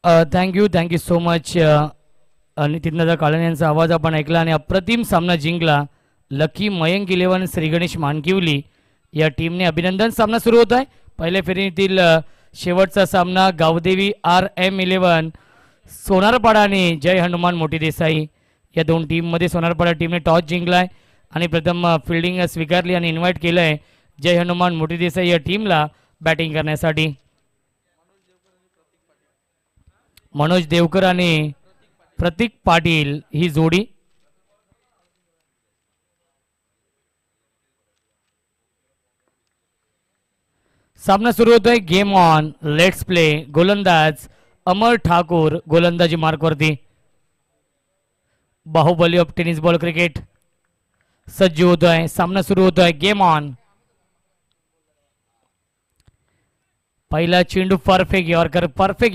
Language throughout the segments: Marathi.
Thank you so much. नितीनदादा काळन यांचा आवाज आपण ऐकला आणि अप्रतिम सामना जिंकला लकी मयंक 11 श्री गणेश मानकिवली या टीमने. अभिनंदन. सामना सुरू होत आहे. पहिल्या फेरीतील शेवटचा सामना गावदेवी RM11 सोनारपाडा आणि जय हनुमान मोठी देसाई या दोन टीममध्ये सोनारपाडा टीमने टॉस जिंकलाय आणि प्रथम फिल्डिंग स्वीकारली आणि इन्व्हाइट केलं आहे जय हनुमान मोठी देसाई या टीमला बॅटिंग करण्यासाठी. मनोज देवकर आणि प्रतीक पाटील ही जोडी. सामना सुरू होतोय. Game on. Let's play. गोलंदाज अमर ठाकूर गोलंदाजी मार्कवरती. Baahubali of tennis ball cricket सज्ज होतोय. सामना सुरू होतोय. Game on. पहिला चेंडू परफेक्ट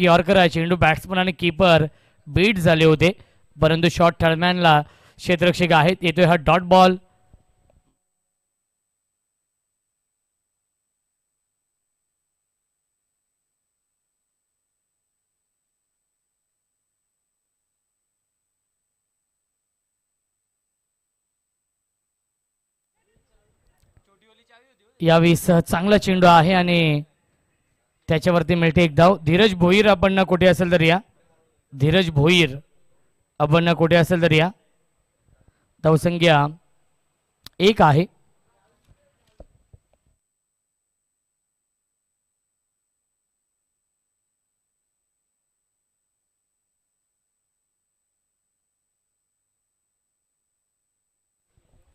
यॉर्कर आहे चेंडू. बॅट्समन आणि कीपर बीट झाले होते परंतु शॉट थर्डमॅनला क्षेत्ररक्षक आहेत. येतोय हा डॉट बॉल. यावेळेस चांगला चेंडू आहे आणि त्याच्यावरती मिळते एक धाव. धीरज भोईर आपण कुठे असेल तर या. धीरज भोईर आपण कुठे असेल तर या. धावसंख्या 1 आहे.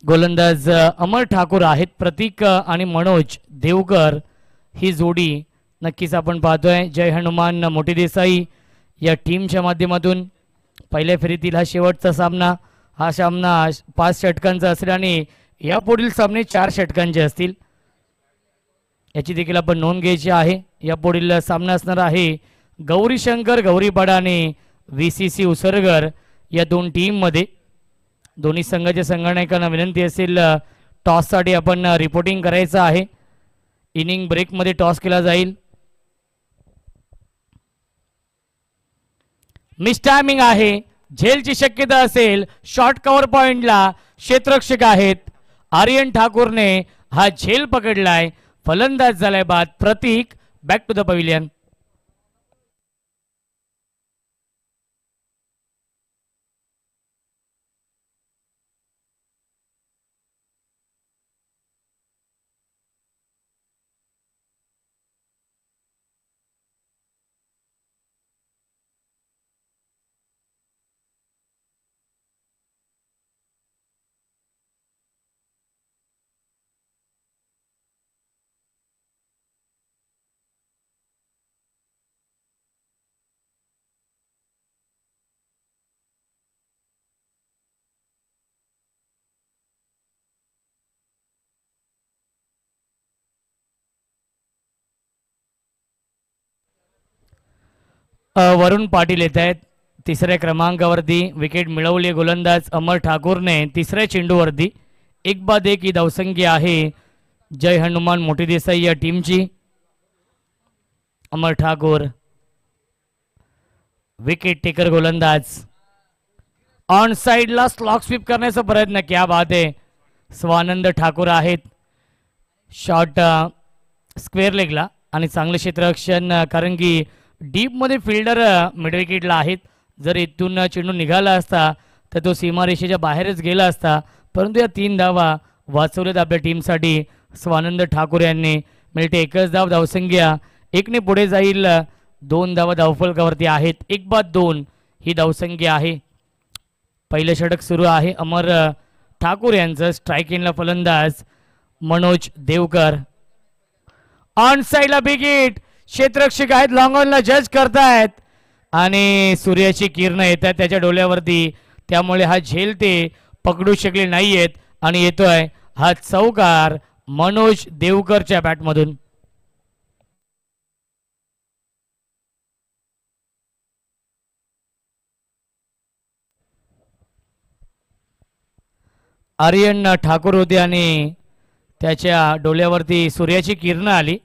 गोलंदाज अमर ठाकूर आहेत. प्रतीक आणि मनोज देवकर ही जोडी नक्कीच आपण पाहतोय जय हनुमान मोठी देसाई या टीमच्या माध्यमातून. पहिल्या फेरीतील हा शेवटचा सामना. हा सामना 5 षटकांचा असेल आणि यापुढील सामने 4 षटकांचे असतील याची देखील आपण नोंद घ्यायची आहे. यापुढील सामना असणार आहे गौरीशंकर गौरीपाडा आणि VCC उसरगर या दोन टीममध्ये. दोन्ही संघाच्या संघटनांना विनंती असेल टॉससाठी आपण रिपोर्टिंग करायचं आहे. इनिंग ब्रेकमध्ये टॉस केला जाईल. मिस टायमिंग आहे. झेलची शक्यता असेल. शॉर्ट कव्हर पॉइंटला क्षेत्ररक्षक आहेत. आर्यन ठाकूरने हा झेल पकडलाय. फलंदाज झालाय बाद. प्रतीक बॅक टू द पविलियन. वरुण पाटील येत आहेत. तिसऱ्या क्रमांकावरती विकेट मिळवली गोलंदाज अमर ठाकूरने तिसऱ्या चेंडूवरती. 1-1 ही धावसंख्या आहे जय हनुमान मोठी देसाई या टीमची. अमर ठाकूर विकेट टेकर गोलंदाज. ऑन साइडला स्लॉक स्वीप करण्याचा प्रयत्न. क्या बात आहे. स्वानंद ठाकूर आहेत. शॉट स्क्वेअर लेगला आणि चांगले क्षेत्ररक्षण कारण की डीपमध्ये फिल्डर मिड विकेटला आहेत. जर इथून चेंडू निघाला असता तर तो सीमारेषेच्या बाहेरच गेला असता परंतु या 3 धावा वाचवल्यात आपल्या टीमसाठी स्वानंद ठाकूर यांनी. मिळते एकच धाव. धावसंख्या 1ने पुढे जाईल. 2 धावा धावफलकावरती आहेत. 1-2 ही धावसंख्या आहे. पहिलं षटक सुरू आहे अमर ठाकूर यांचं. स्ट्राईक इनला फलंदाज मनोज देवकर. ऑन साइडला बिगिट क्षेत्ररक्षक आहेत. लॉंग ऑनला जज करतायत आणि सूर्याची किरण येत आहेत त्याच्या डोळ्यावरती त्यामुळे हा झेल ते पकडू शकले नाहीयेत आणि येतोय हा चौकार मनोज देवकरच्या बॅटमधून. आर्यन ठाकूर होते आणि त्याच्या डोळ्यावरती सूर्याची किरण आली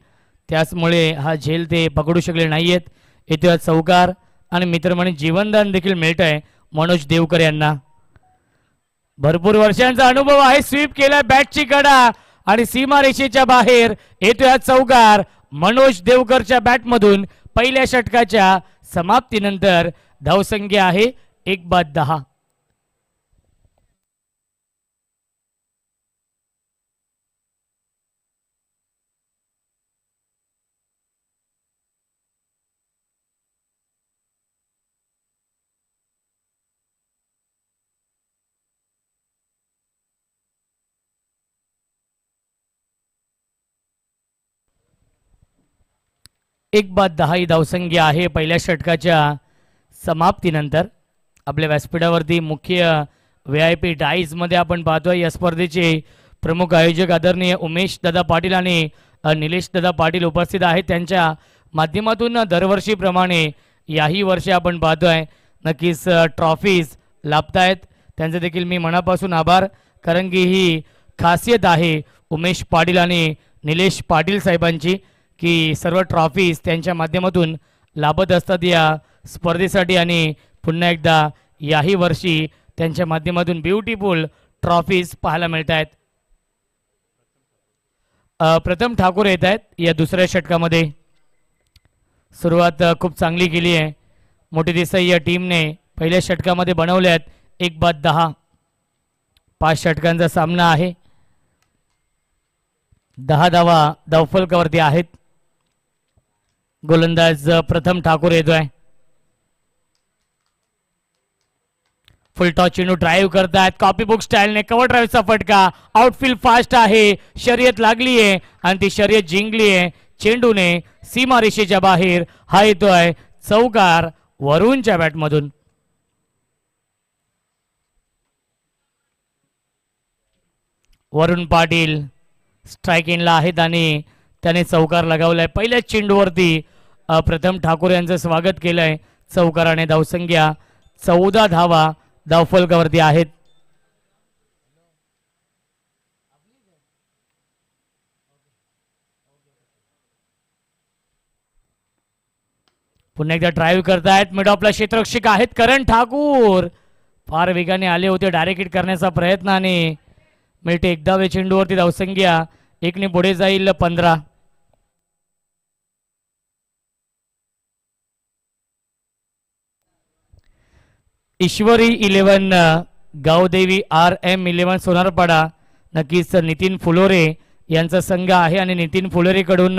त्यामुळे हा झेल ते पकडू शकले नाहीयेत. येतोय चौकार आणि मित्रमंडळी जीवनदान देखील मिळत आहे मनोज देवकर यांना. भरपूर वर्षांचा अनुभव आहे. स्वीप केला बॅटची कडा आणि सीमारेषेच्या बाहेर येतोय चौकार मनोज देवकरच्या बॅटमधून. पहिल्या षटकाच्या समाप्तीनंतर धावसंख्या आहे 1-10. एक बाद 10 ही धावसंख्या आहे पहिल्या षटकाच्या समाप्तीनंतर. आपल्या व्यासपीठावरती मुख्य VIP डाईजमध्ये आपण पाहतोय या स्पर्धेचे प्रमुख आयोजक आदरणीय उमेश दादा पाटील आणि निलेश दादा पाटील उपस्थित आहेत. त्यांच्या माध्यमातून दरवर्षीप्रमाणे याही वर्षी आपण पाहतोय नक्कीच ट्रॉफीज लाभतायत. त्यांचे देखील मी मनापासून आभार, कारण की ही खासियत आहे उमेश पाटील आणि निलेश पाटील साहेबांची की सर्व ट्रॉफीज त्यांच्या माध्यमातून लाभत असतात या स्पर्धेसाठी. आणि पुन्हा एकदा याही वर्षी त्यांच्या माध्यमातून ब्युटिफुल ट्रॉफीज पाहायला मिळत आहेत. प्रथम ठाकूर येत आहेत या दुसऱ्या षटकामध्ये. सुरुवात खूप चांगली केली आहे मोठी देसाई या टीमने. पहिल्या षटकामध्ये बनवले आहेत 1-10. 5 षटकांचा सामना आहे. 10 धावा धावफलकावरती आहेत. गोलंदाज प्रथम ठाकूर येतोय. फुल टॉस चेंडू ड्राईव्ह करतायत कॉपी बुक स्टाईलने. कव्हर ड्राईव्हचा फटका. आउटफील्ड फास्ट आहे. शर्यत लागली आहे आणि ती शर्यत जिंकली आहे चेंडूने सीमारेषेच्या बाहेर. हा येतोय चौकार वरुणच्या बॅटमधून. वरुण पाटील स्ट्राईक इनला आहेत आणि त्याने चौकार लगावलाय. पहिल्याच चेंडूवरती प्रथम ठाकूर यांचं स्वागत केलंय चौकाराने. धावसंख्या 14 धावा धावफलकावरती आहेत. पुन्हा एकदा ड्राईव्ह करतायत. मिड ऑफला क्षेत्ररक्षक आहेत करण ठाकूर. फार वेगाने आले होते डायरेक्ट हिट करण्याचा प्रयत्न आणि मिळते एकदा चेंडूवरती. धावसंख्या 1 ने पुढे जाईल 15. ईश्वरी 11 गावदेवी RM11 सोनारपाडा. नक्कीच नितीन फुलोरे यांचा संघ आहे आणि नितीन फुलोरेकडून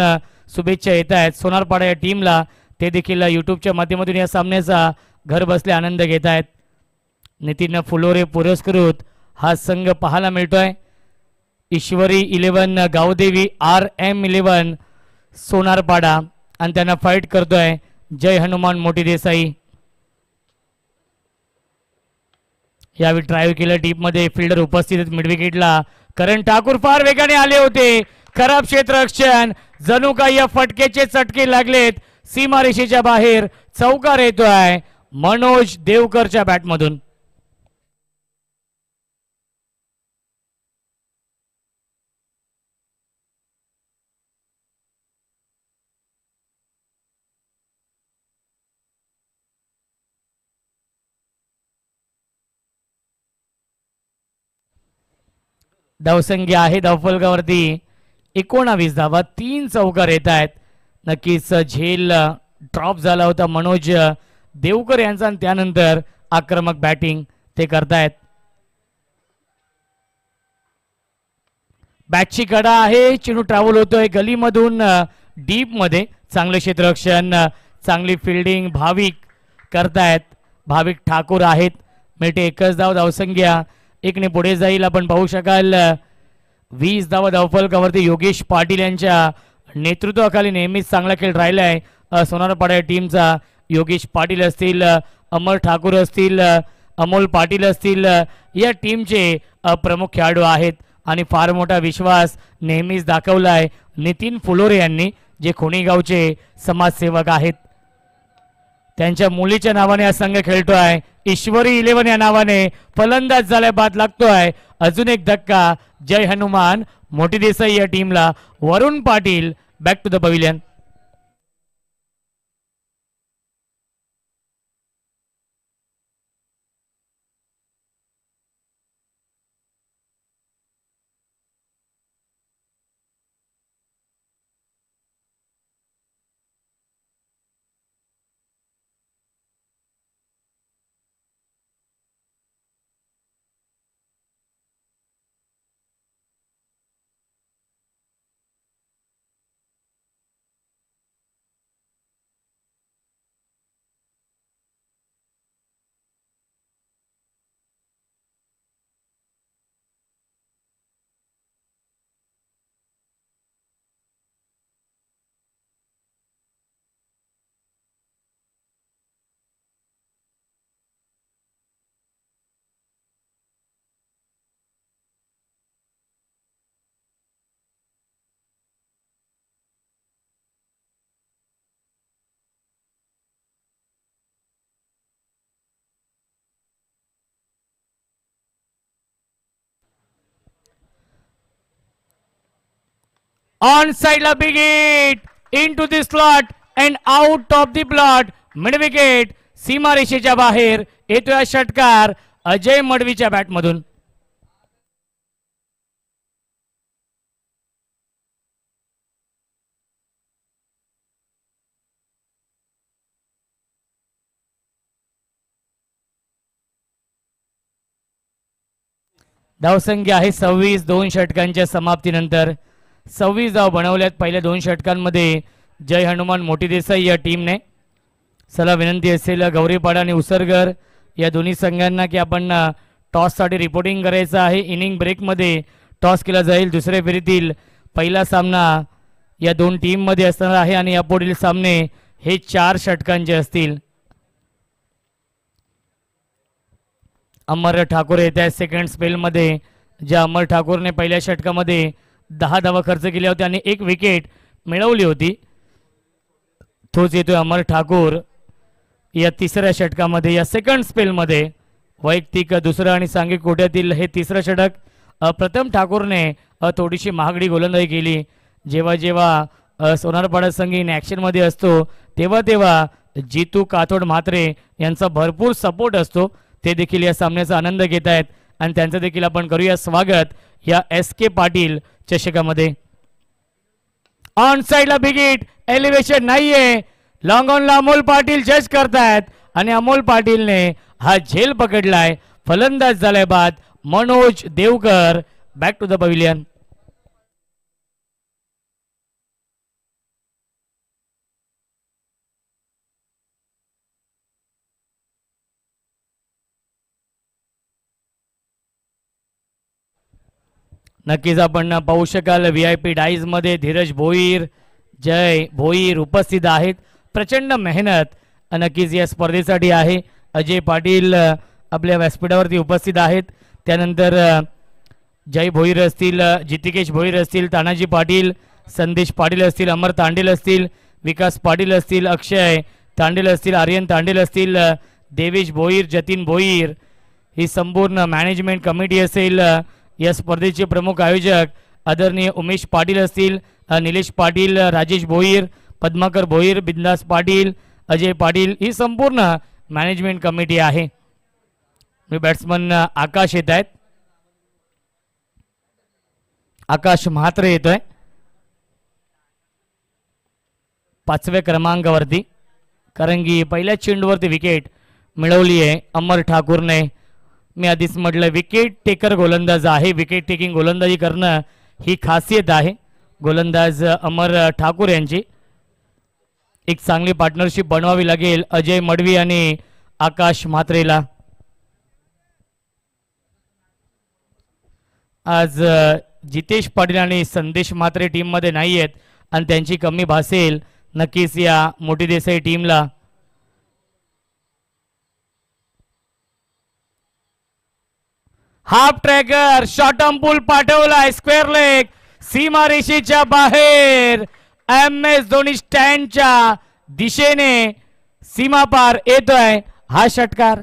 शुभेच्छा येत आहेत सोनारपाडा या टीमला. ते देखील यूट्यूबच्या माध्यमातून या सामन्याचा घर बसल्या आनंद घेत आहेत. नितीन फुलोरे पुरस्कृत हा संघ पाहायला मिळतोय. ईश्वरी 11 गावदेवी RM11 सोनारपाडा आणि त्यांना फाईट करतोय जय हनुमान मोठी देसाई. यावेळी ड्राईव्ह केलं डीपमध्ये. फिल्डर उपस्थित मिडविकेटला. करण ठाकूर फार वेगाने आले होते. खराब क्षेत्ररक्षण. जणू काही या फटकेचे चटके लागलेत सीमारेषेच्या बाहेर. चौकार येतोय मनोज देवकरच्या बॅटमधून. धावसंख्या आहे धावफलकावरती 19 धावा. 3 चौकार येत आहेत. नक्कीच झेल ड्रॉप झाला होता मनोज देवकर यांचा आणि त्यानंतर आक्रमक बॅटिंग ते करतायत. बॅटची कडा आहे. चेंडू ट्रॅव्हल होतोय गलीमधून डीप मध्ये. चांगले क्षेत्ररक्षण चांगली फिल्डिंग भाविक करतायत. भाविक ठाकूर आहेत. मिळते 1 धाव. धावसंख्या 1 ने पुढे जाईल. आपण पाहू शकाल 20 धावा धावफलकावरती. योगेश पाटील यांच्या नेतृत्वाखाली नेहमीच चांगला खेळ राहिला आहे सोनारपाडा टीमचा. योगेश पाटील असतील, अमर ठाकूर असतील, अमोल पाटील असतील, या टीमचे प्रमुख खेळाडू आहेत आणि फार मोठा विश्वास नेहमीच दाखवला आहे नितीन फुलोरे यांनी, जे खोणीगावचे समाजसेवक आहेत. त्यांच्या मुलीच्या नावाने हा संघ खेळतोय. ईश्वरी 11 या नावाने फलंदाज झालाय. बाद लागतोय. अजून एक धक्का जय हनुमान मोठी देसाई या टीमला. Varun Patil back to the pavilion. On साइडला big hit into the slot and out of the plot. Mid wicket सीमारेषेच्या बाहेर येतोय षटकार अजय मडवीच्या बॅटमधून. धावसंख्या आहे 26. 2 षटकांच्या समाप्तीनंतर 26 धाव बनवल्यात पहिल्या 2 षटकांमध्ये जय हनुमान मोठी देसाई या टीमने. चला विनंती असेल गौरीपाडा आणि उसरगर या दोन्ही संघांना की आपण टॉससाठी रिपोर्टिंग करायचं आहे. इनिंग ब्रेकमध्ये टॉस केला जाईल. दुसऱ्या फेरीतील पहिला सामना या दोन टीममध्ये असणार आहे आणि यापुढील सामने हे 4 षटकांचे असतील. अमर ठाकूर येत आहे सेकंड स्पेलमध्ये. ज्या अमर ठाकूरने पहिल्या षटकामध्ये 10 धावा खर्च केल्या होत्या आणि 1 विकेट मिळवली होती, तोच येतोय अमर ठाकूर या तिसऱ्या षटकामध्ये. या सेकंड स्पेलमध्ये वैयक्तिक दुसरं आणि सांघिक कोट्यातील हे तिसरं षटक. प्रथम ठाकूरने थोडीशी महागडी गोलंदाजी केली. जेव्हा जेव्हा सोनारपाडा संघ इन ॲक्शनमध्ये असतो तेव्हा तेव्हा जितू काथोड म्हात्रे यांचा भरपूर सपोर्ट असतो. ते देखील या सामन्याचा आनंद घेत आहेत आणि त्यांचं देखील आपण करूया स्वागत या SK पाटील चषकामध्ये. ऑन साइडला बिग हिट एलिव्हेशन नाहीये. लॉंग ऑनला अमोल पाटील जज करतायत आणि अमोल पाटीलने हा झेल पकडलाय. फलंदाज झालाय बाद Manoj Devkar. Back to the pavilion. नक्कीच आपण पाहू शकाल VIP डाईज मध्ये धीरज भोईर, जय भोईर उपस्थित आहेत. प्रचंड मेहनत नक्कीच या स्पर्धेसाठी आहे. अजय पाटील आपल्या व्यासपीठावरती उपस्थित आहेत. त्यानंतर जय भोईर असतील, जितिकेश भोईर असतील, तानाजी पाटील, संदेश पाटील असतील, अमर तांडेल असतील, विकास पाटील असतील, अक्षय तांडेल असतील, आर्यन तांडेल असतील, देवेश भोईर, जतीन भोईर, ही संपूर्ण मॅनेजमेंट कमिटी असेल. या स्पर्धेचे प्रमुख आयोजक आदरणीय उमेश पाटील असतील, निलेश पाटील, राजेश भोईर, पद्माकर भोईर, बिंदास पाटील, अजय पाटील, ही संपूर्ण मॅनेजमेंट कमिटी आहे. मी बॅट्समन आकाश येत आहेत. आकाश म्हात्रे येतोय 5व्या क्रमांकावरती, कारण की पहिल्या चेंडूवरती विकेट मिळवली आहे अमर ठाकूरने. मी आधीच म्हटलं विकेट टेकर गोलंदाज आहे. विकेट टेकिंग गोलंदाजी करणं ही खासियत आहे गोलंदाज अमर ठाकूर यांची. एक चांगली पार्टनरशिप बनवावी लागेल अजय मडवी आणि आकाश म्हात्रेला. आज जितेश पाटील आणि संदेश म्हात्रे टीममध्ये नाही आहेत आणि त्यांची कमी भासेल नक्कीच या मोठी देसाई टीमला. हाफ ट्रॅकर शॉर्ट पूल पाठवलाय स्क्वेअर लेग सीमारेषेच्या बाहेर. MS धोनी स्टँडच्या दिशेने सीमापार येतोय हा षटकार.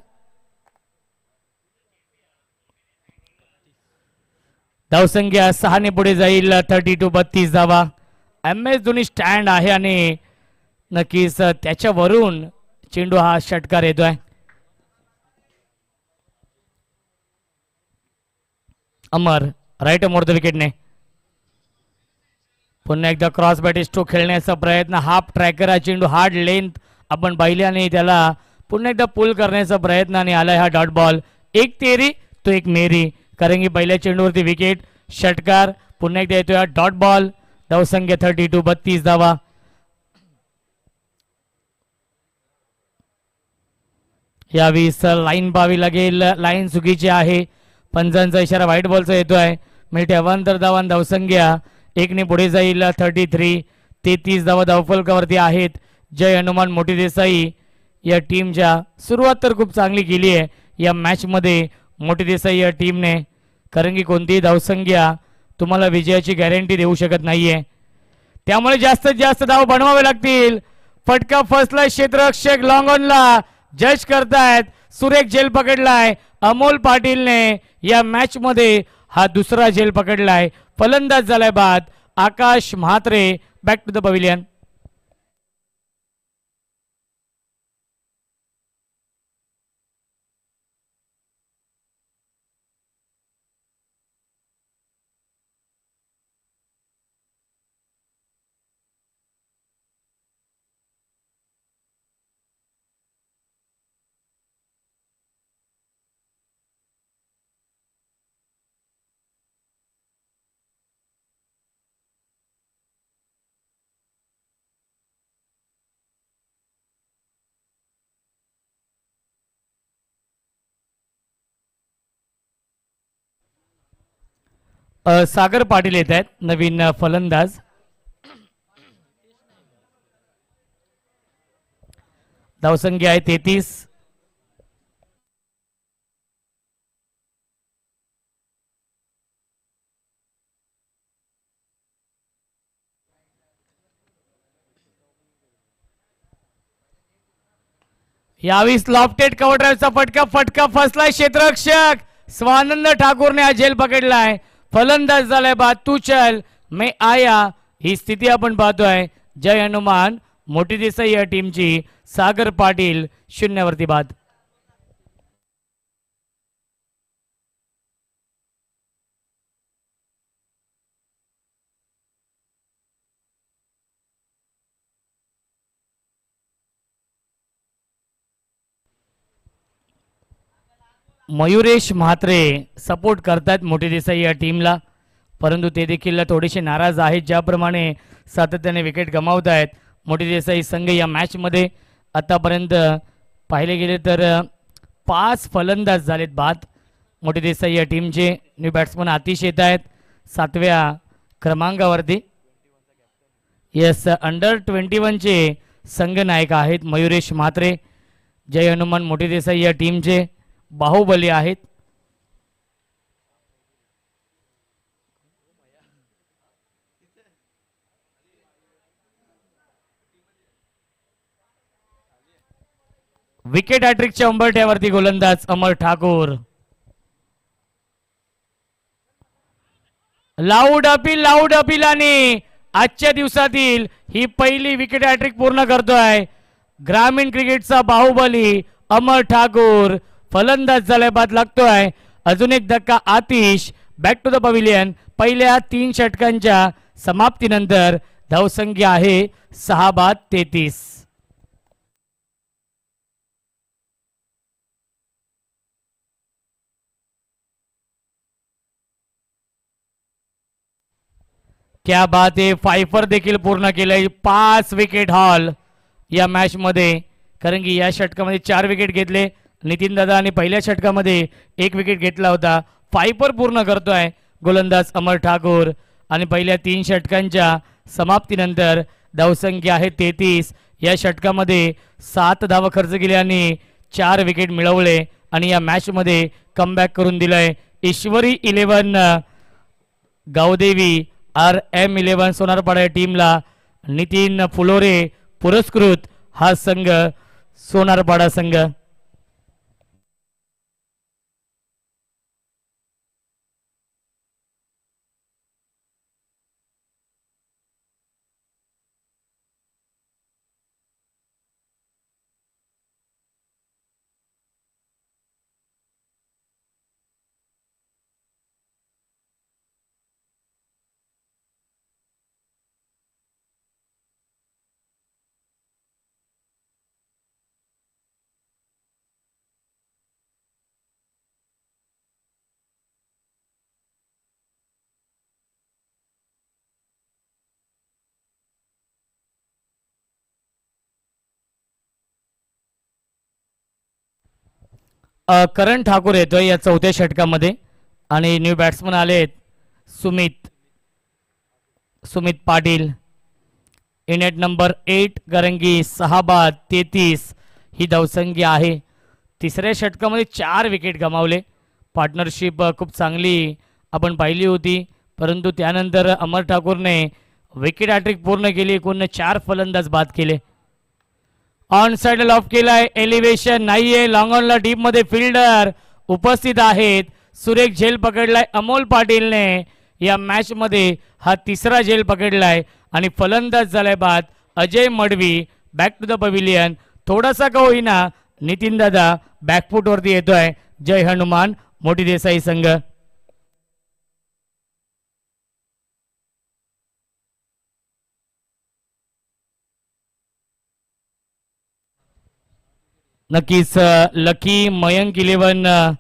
धावसंख्या 6 ने पुढे जाईल. 32 धावा. MS धोनी स्टँड आहे आणि नक्कीच त्याच्यावरून चेंडू हा षटकार येतोय. अमर राईट मोर द विकेटने पुन्हा एकदा क्रॉस बॅट स्ट्रोक खेळण्याचा प्रयत्न. हाफ ट्रॅकर हा चेंडू हार्ड लेंथ आपण पाहिले आणि त्याला पुन्हा एकदा पुल करण्याचा प्रयत्न आणि आलाय हा डॉट बॉल. एक तेरी तो एक मेरी, कारण की पहिल्या चेंडूवरती विकेट. षटकार पुन्हा एकदा येतोय डॉट बॉल. धावसंख्या 32 धावा. यावेळेस लाईन पाहावी लागेल. लाईन चुकीची आहे. पंचांचा इशारा व्हाईट बॉलचा येतोय. मिळते अवांतर धावा. धावसंख्या 1 ने पुढे जाईल. 33 धावा धावफलकावरती आहेत. जय हनुमान मोठी देसाई या टीमच्या सुरुवात तर खूप चांगली केली आहे या मॅच मध्ये मोठी देसाई या टीमने, कारण की कोणतीही धावसंख्या तुम्हाला विजयाची गॅरंटी देऊ शकत नाहीये. त्यामुळे जास्तीत जास्त धाव बनवावे लागतील. फटका फसलाय क्षेत्ररक्षक लॉंग ऑनला जज करतायत. सुरेख झेल पकडलाय अमोल पाटीलने. या मॅच मध्ये हा दुसरा झेल पकडलाय. फलंदाज झालाय बाद Akash Mhatre back to the pavilion. Sagar Patil येत आहेत नवीन फलंदाज. धावसंख्या आहे 33. यावेळी लॉफ्टेड कव्हर ड्राईव्हचा फटका फसलाय क्षेत्ररक्षक स्वानंद ठाकूरने हा झेल पकडलाय. फलंदाज झालाय बाद. तू चल मैं आया ही स्थिती आपण पाहतोय. जय हनुमान मोठी देसाई या टीमची. सागर पाटील शून्यावरती बाद. मयुरेश म्हात्रे सपोर्ट करतात मोठी देसाई या टीमला, परंतु ते देखील थोडेसे नाराज आहेत. ज्याप्रमाणे सातत्याने विकेट गमावत आहेत मोठी देसाई संघ या मॅचमध्ये. आतापर्यंत पाहिले गेले तर 5 फलंदाज झालेत बाद मोठी देसाई या टीमचे. न्यू बॅट्समन आतिश येत आहेत 7व्या क्रमांकावरती. यस, अंडर 21चे संघ नायक आहेत मयुरेश म्हात्रे. जय हनुमान मोठी देसाई या टीमचे बाहुबली आहेत. विकेट हॅट्रिकच्या उंबरठ्यावरती गोलंदाज अमर ठाकूर. लाऊड अपील आणि आजच्या दिवसातील ही पहिली विकेट हॅट्रिक पूर्ण करतोय ग्रामीण क्रिकेटचा बाहुबली अमर ठाकूर. फलंदाज झालाय बाद लागतोय. अजून एक धक्का Atish back to the pavilion. पहिल्या 3 षटकांच्या समाप्तीनंतर धावसंख्या आहे 6 बाद 33. क्या बात आहे. फायफर देखील पूर्ण केलंय. 5 विकेट हॉल या मॅच मध्ये, कारण की या षटकामध्ये 4 विकेट घेतले नितीन दादा आणि पहिल्या षटकामध्ये 1 विकेट घेतला होता. फायफर पूर्ण करतोय गोलंदाज अमर ठाकूर आणि पहिल्या 3 षटकांच्या समाप्तीनंतर धावसंख्या आहे 33. या षटकामध्ये 7 धावा खर्च केल्या आणि 4 विकेट मिळवले आणि या मॅच मध्ये कमबॅक करून दिलंय ईश्वरी 11 गावदेवी RM11 सोनारपाडा या टीमला. नितीन फुलोरे पुरस्कृत हा संघ सोनारपाडा संघ. करण ठाकूर येतोय या 4थ्या षटकामध्ये आणि न्यू बॅट्समन आलेत सुमित पाटील. इनेट नंबर 8 कारण की 6 बाद 33 ही धावसंख्या आहे. 3ऱ्या षटकामध्ये 4 विकेट गमावले. पार्टनरशिप खूप चांगली आपण पाहिली होती, परंतु त्यानंतर अमर ठाकूरने विकेट हॅट्रिक पूर्ण केली. एकूण 4 फलंदाज बाद केले. ऑन साइड लॉफ केलाय. एलिव्हेशन नाहीये. लॉंग ऑनला डीप मध्ये फिल्डर उपस्थित आहेत. सुरेख झेल पकडलाय अमोल पाटीलने. या मॅच मध्ये हा तिसरा झेल पकडलाय आणि फलंदाज झालाय बाद Ajay Madvi. Back to the pavilion. थोडासा का होईना नितीन दादा बॅकफूट वरती येतोय. जय हनुमान मोठी देसाई संघ. नक्कीच लकी मयंक 11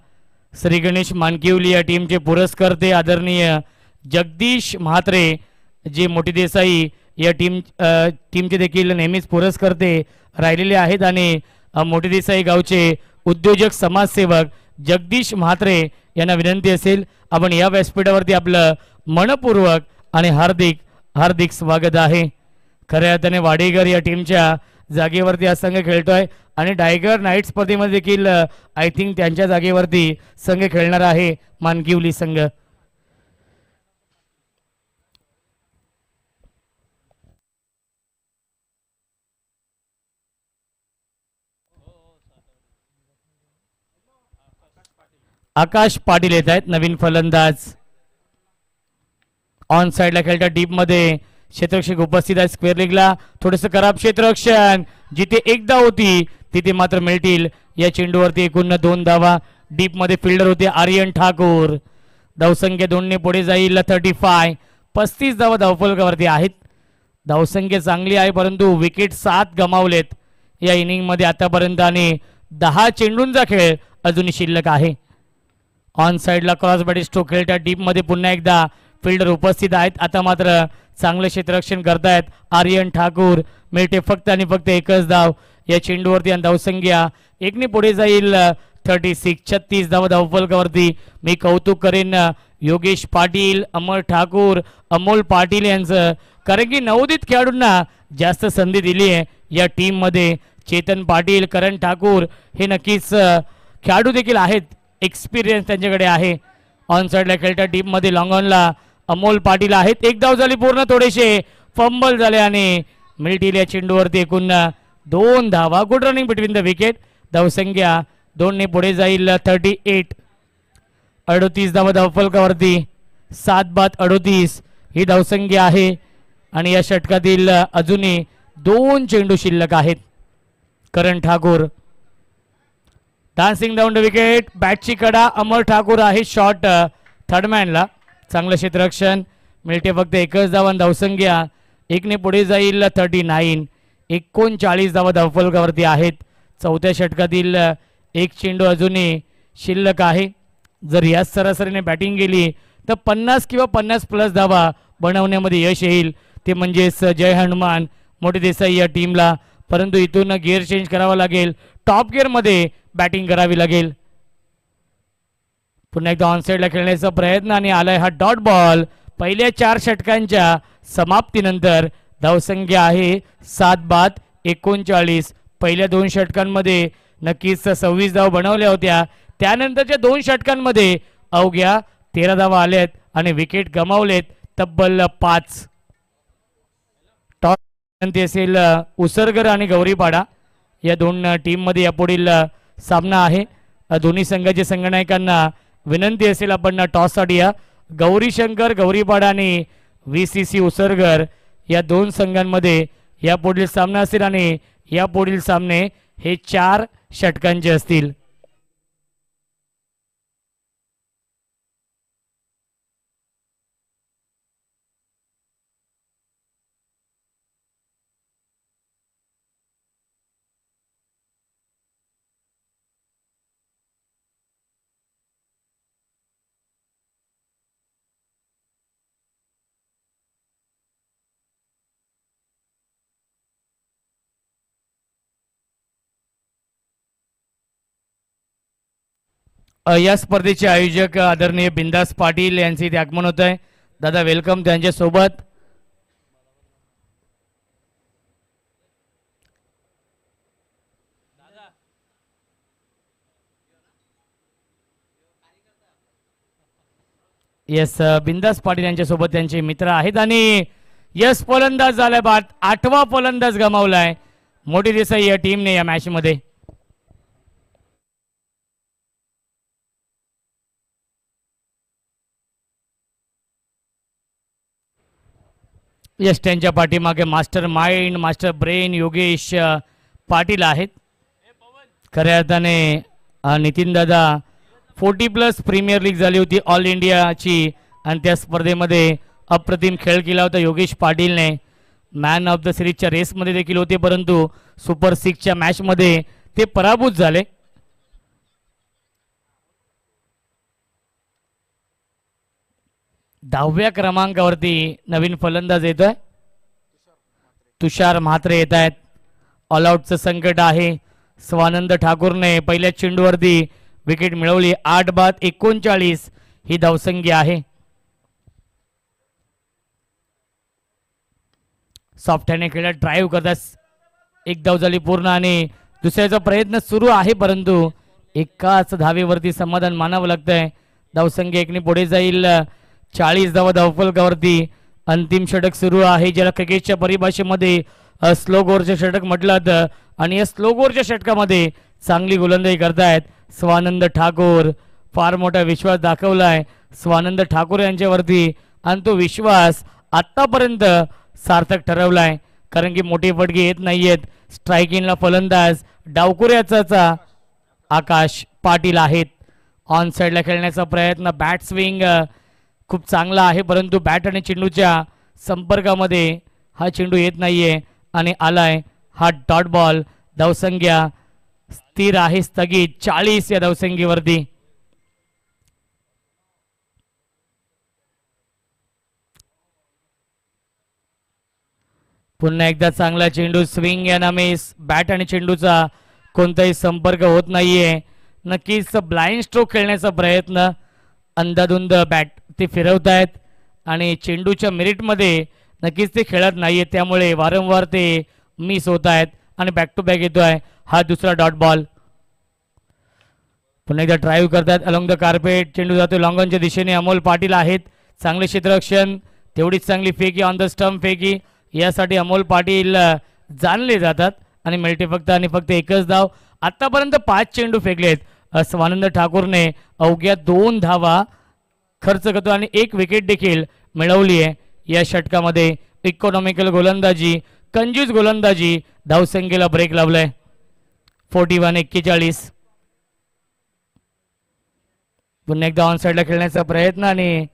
श्री गणेश मानकिवली या टीमचे पुरस्कर्ते आदरणीय जगदीश म्हात्रे जे मोठी देसाई या टीमचे देखील नेहमीच पुरस्कर्ते राहिलेले आहेत आणि मोठी देसाई गावचे उद्योजक समाजसेवक जगदीश म्हात्रे यांना विनंती असेल आपण या व्यासपीठावरती आपलं मनपूर्वक आणि हार्दिक हार्दिक स्वागत आहे. खऱ्या अर्थाने वाडेकर या टीमच्या जागेवरती हा संघ खेळतोय आणि टायगर नाईट स्पर्धेमध्ये देखील आय थिंक त्यांच्या जागेवरती संघ खेळणार आहे मानकिवली संघ. आकाश पाटील येत आहेत नवीन फलंदाज. ऑन साइडला खेळतात डीप मध्ये क्षेत्ररक्षक उपस्थित आहे. स्क्वेअर लेगला थोडंसं खराब क्षेत्ररक्षण. जिथे एकदा होती तिथे मात्र मिळतील. या चेंडूवरती एकूण 2 धावा. डीप मध्ये फिल्डर होते आर्यन ठाकूर. धावसंख्या 2ने पुढे जाईल 35. 35 धावा धावफलकावरती आहेत. धावसंख्या चांगली आहे परंतु विकेट 7 गमावलेत या इनिंग मध्ये आतापर्यंत आणि 10 चेंडूंचा खेळ अजूनही शिल्लक आहे. ऑन साइडला क्रॉस बॅट स्ट्रोक खेळतात डीप मध्ये पुन्हा एकदा फिल्डर उपस्थित आहेत. आता मात्र चांगलं क्षेत्ररक्षण करतायत आर्यन ठाकूर. मिळते फक्त आणि फक्त एकच धाव या चेंडूवरती आणि धावसंख्या 1ने पुढे जाईल 36. 36 धावा धावफलकावरती. मी कौतुक करेन योगेश पाटील, अमर ठाकूर, अमोल पाटील यांचं, कारण की नवोदित खेळाडूंना जास्त संधी दिली आहे या टीम मध्ये. चेतन पाटील, करण ठाकूर हे नक्कीच खेळाडू देखील आहेत. एक्सपिरियन्स त्यांच्याकडे आहे. ऑन साइडला खेळतात डीप मध्ये लॉंग ऑनला अमोल पाटील आहेत. एक धाव झाली पूर्ण. थोडेसे फंबल झाले आणि मिळतील या चेंडूवरती एकूण 2 धावा. Good running between the wicket. धावसंख्या 2ने पुढे जाईल 38. 38 धावा धावफलकावरती. 7 बाद 38 ही धावसंख्या आहे आणि या षटकातील अजूनही 2 चेंडू शिल्लक आहेत. Karan Thakur dancing down the wicket. बॅटची कडा अमर ठाकूर आहे. शॉट थर्डमॅनला. चांगलं क्षेत्ररक्षण. मिळते फक्त एकच धावा. धावसंख्या 1ने पुढे जाईल 39. 39 धावा धावफलकावरती आहेत. चौथ्या षटकातील एक चेंडू अजूनही शिल्लक आहे. जर याच सरासरीने बॅटिंग केली तर 50 किंवा 50+ धावा बनवण्यामध्ये यश येईल. ते म्हणजेच जय हनुमान मोठी देसाई या टीमला. परंतु इथून गिअर चेंज करावा लागेल. टॉप गिअरमध्ये बॅटिंग करावी लागेल. पुन्हा एकदा ऑनसाइडला खेळण्याचा प्रयत्न आणि आलाय हा डॉट बॉल. पहिल्या 4 षटकांच्या समाप्तीनंतर धावसंख्या आहे 7 बाद 39. पहिल्या 2 षटकांमध्ये नक्कीच 26 धावा बनवल्या होत्या. त्यानंतरच्या 2 षटकांमध्ये अवघ्या 13 धावा आल्यात आणि विकेट गमावलेत तब्बल 5. टॉस असेल उसरगर आणि गौरीपाडा या 2 टीममध्ये यापुढील सामना आहे. दोन्ही संघाच्या संघनायकांना विनंती असेल आपण टॉससाठी या. गौरीशंकर गौरीपाडा आणि VCC उसरगर या 2 संघांमध्ये यापुढील सामना असेल आणि यापुढील सामने हे 4 षटकांचे असतील. या स्पर्धेचे आयोजक आदरणीय बिंदास पाटील यांचे इथे आगमन होत आहे. दादा वेलकम त्यांच्यासोबत. यस बिंदास पाटील यांच्यासोबत त्यांचे मित्र आहेत आणि यस फलंदाज झालाय बाद. 8वा फलंदाज गमावलाय मोठी देसाई या टीमने या मॅच मध्ये. यश त्यांच्या पाठीमागे master mind master brain Yogesh Patil आहेत. खऱ्या अर्थाने नितीन दादा 40+ प्रीमियर लीग झाली होती ऑल इंडियाची आणि त्या स्पर्धेमध्ये अप्रतिम खेळ केला होता योगेश पाटीलने. मॅन ऑफ द सिरीजच्या रेसमध्ये देखील होते, परंतु सुपर 6च्या मॅचमध्ये ते पराभूत झाले. दहाव्या क्रमांकावरती नवीन फलंदाज येतोय, तुषार म्हात्रे येत आहेत. ऑलआउटचं संकट आहे. स्वानंद ठाकूरने पहिल्या चेंडूवरती विकेट मिळवली. 8 बाद 39 ही धावसंख्या आहे. सॉफ्टहॅने खेळत ड्राईव्ह करतात. एक धाव झाली पूर्ण आणि दुसऱ्याचा प्रयत्न सुरू आहे, परंतु एकाच धावेवरती समाधान मानावं लागतंय. धावसंख्या 1ने पुढे जाईल. 40 धावा धावफलकावरती. अंतिम षटक सुरू आहे, ज्याला क्रिकेटच्या परिभाषेमध्ये स्लो गोरचे षटक म्हटलं जातं आणि या स्लो गोरच्या षटकामध्ये चांगली गोलंदाजी करतायत स्वानंद ठाकूर. फार मोठा विश्वास दाखवलाय स्वानंद ठाकूर यांच्यावरती आणि तो विश्वास आत्तापर्यंत सार्थक ठरवलाय, कारण की मोठी फटके येत नाहीयेत. स्ट्रायकिंगला फलंदाज डावकुऱ्याचा आकाश पाटील आहेत. ऑन साईडला खेळण्याचा प्रयत्न. बॅट स्विंग खूप चांगला आहे, परंतु बॅट आणि चेंडूच्या संपर्कामध्ये हा चेंडू येत नाहीये आणि आलाय हा डॉट बॉल. धावसंख्या स्थिर आहे, स्थगित 40 या धावसंख्येवरती. पुन्हा एकदा चांगला चेंडू. स्विंग या मिस. बॅट आणि चेंडूचा कोणताही संपर्क होत नाहीये. नक्कीच ब्लाइंड स्ट्रोक खेळण्याचा प्रयत्न. अंधाधुंद बॅट ते फिरवतायत आणि चेंडूच्या मेरिटमध्ये नक्कीच ते खेळत नाहीये, त्यामुळे वारंवार ते मिस होत आहेत आणि बॅक टू बॅक येतोय हा दुसरा डॉट बॉल. पुन्हा एकदा ड्राईव्ह करतात अलॉंग द कार्पेट. चेंडू जातो लॉंगॉनच्या दिशेने. अमोल पाटील आहेत. चांगले क्षेत्ररक्षण, तेवढीच चांगली फेकी, ऑन द स्टंप फेकी, यासाठी अमोल पाटील जाणले जातात आणि मिळते फक्त आणि फक्त एकच धाव. आतापर्यंत 5 चेंडू फेकलेत. स्वानंद ठाकूरने अवघ्या 2 धावा खर्च करतो आणि 1 विकेट देखील मिळवली आहे या षटकामध्ये. इकॉनॉमिकल गोलंदाजी, कंजूस गोलंदाजी, धावसंख्येला ब्रेक लावलाय. 41-41. पुन्हा एकदा ऑन साईडला खेळण्याचा प्रयत्न आणि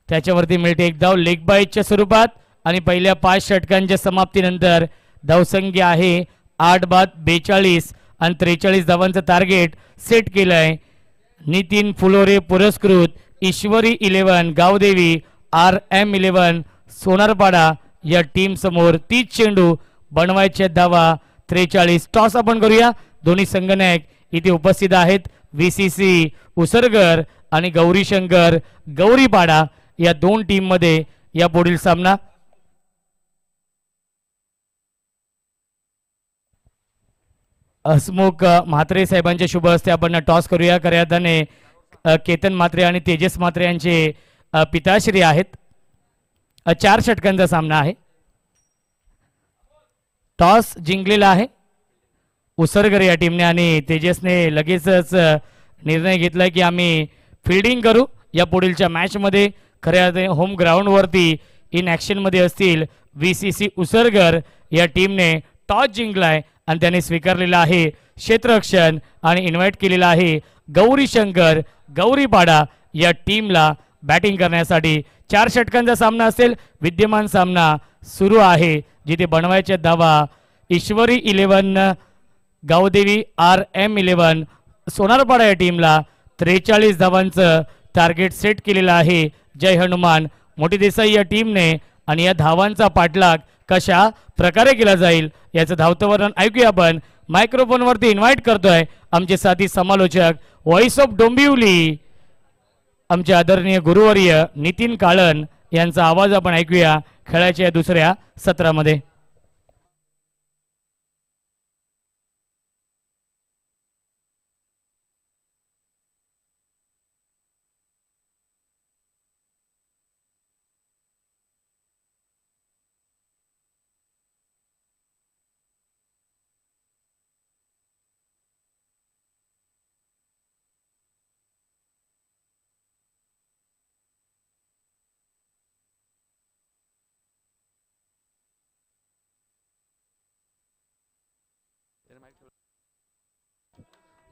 त्याच्यावरती मिळते एक धाव लेग बाईटच्या स्वरूपात आणि पहिल्या 5 षटकांच्या समाप्तीनंतर धावसंख्या आहे 8 बाद 42 आणि 43 धावांचं टार्गेट सेट केलंय. नितीन फुलोरे पुरस्कृत ईश्वरी 11 गावदेवी RM11 सोनारपाडा या टीम समोर 30 चेंडू बनवायचे धावा 43. टॉस आपण करूया. दोन्ही संघनायक इथे उपस्थित आहेत. VCC उसरगर आणि गौरीशंकर गौरीपाडा या 2 टीम मध्ये या पुढील सामना. हसमुख म्हात्रे साहेबांच्या शुभ हस्ते आपण टॉस करूया. खऱ्या अर्थाने केतन म्हात्रे आणि तेजस म्हात्रे यांचे पिताश्री आहेत. 4 षटकांचा सामना आहे. टॉस जिंकलेला आहे उसरगर या टीमने आणि तेजसने लगेचच निर्णय घेतलाय की आम्ही फिल्डिंग करू या पुढीलच्या मॅचमध्ये. खऱ्या अर्थाने होम ग्राउंडवरती इन ॲक्शनमध्ये असतील. VCC उसरगर या टीमने टॉस जिंकलाय आणि त्याने स्वीकारलेला आहे क्षेत्ररक्षण आणि इन्व्हाइट केलेला आहे गौरीशंकर गौरीपाडा या टीमला बॅटिंग करण्यासाठी. 4 षटकांचा सामना असेल. विद्यमान सामना सुरू आहे, जिथे बनवायच्या धावा ईश्वरी 11 गावदेवी RM11 सोनारपाडा या टीमला 43 धावांचं टार्गेट सेट केलेलं आहे. जय हनुमान मोठी देसाई या टीमने आणि या धावांचा पाठलाग कशा प्रकारे केला जाईल याचं धावतं वर्णन ऐकूया आपण. मायक्रोफोनवरती इन्व्हाइट करतोय आमचे साथी समालोचक व्हॉइस ऑफ डोंबिवली आमचे आदरणीय गुरुवर्य नितीन काळन यांचा आवाज आपण ऐकूया खेळाच्या दुसऱ्या सत्रामध्ये.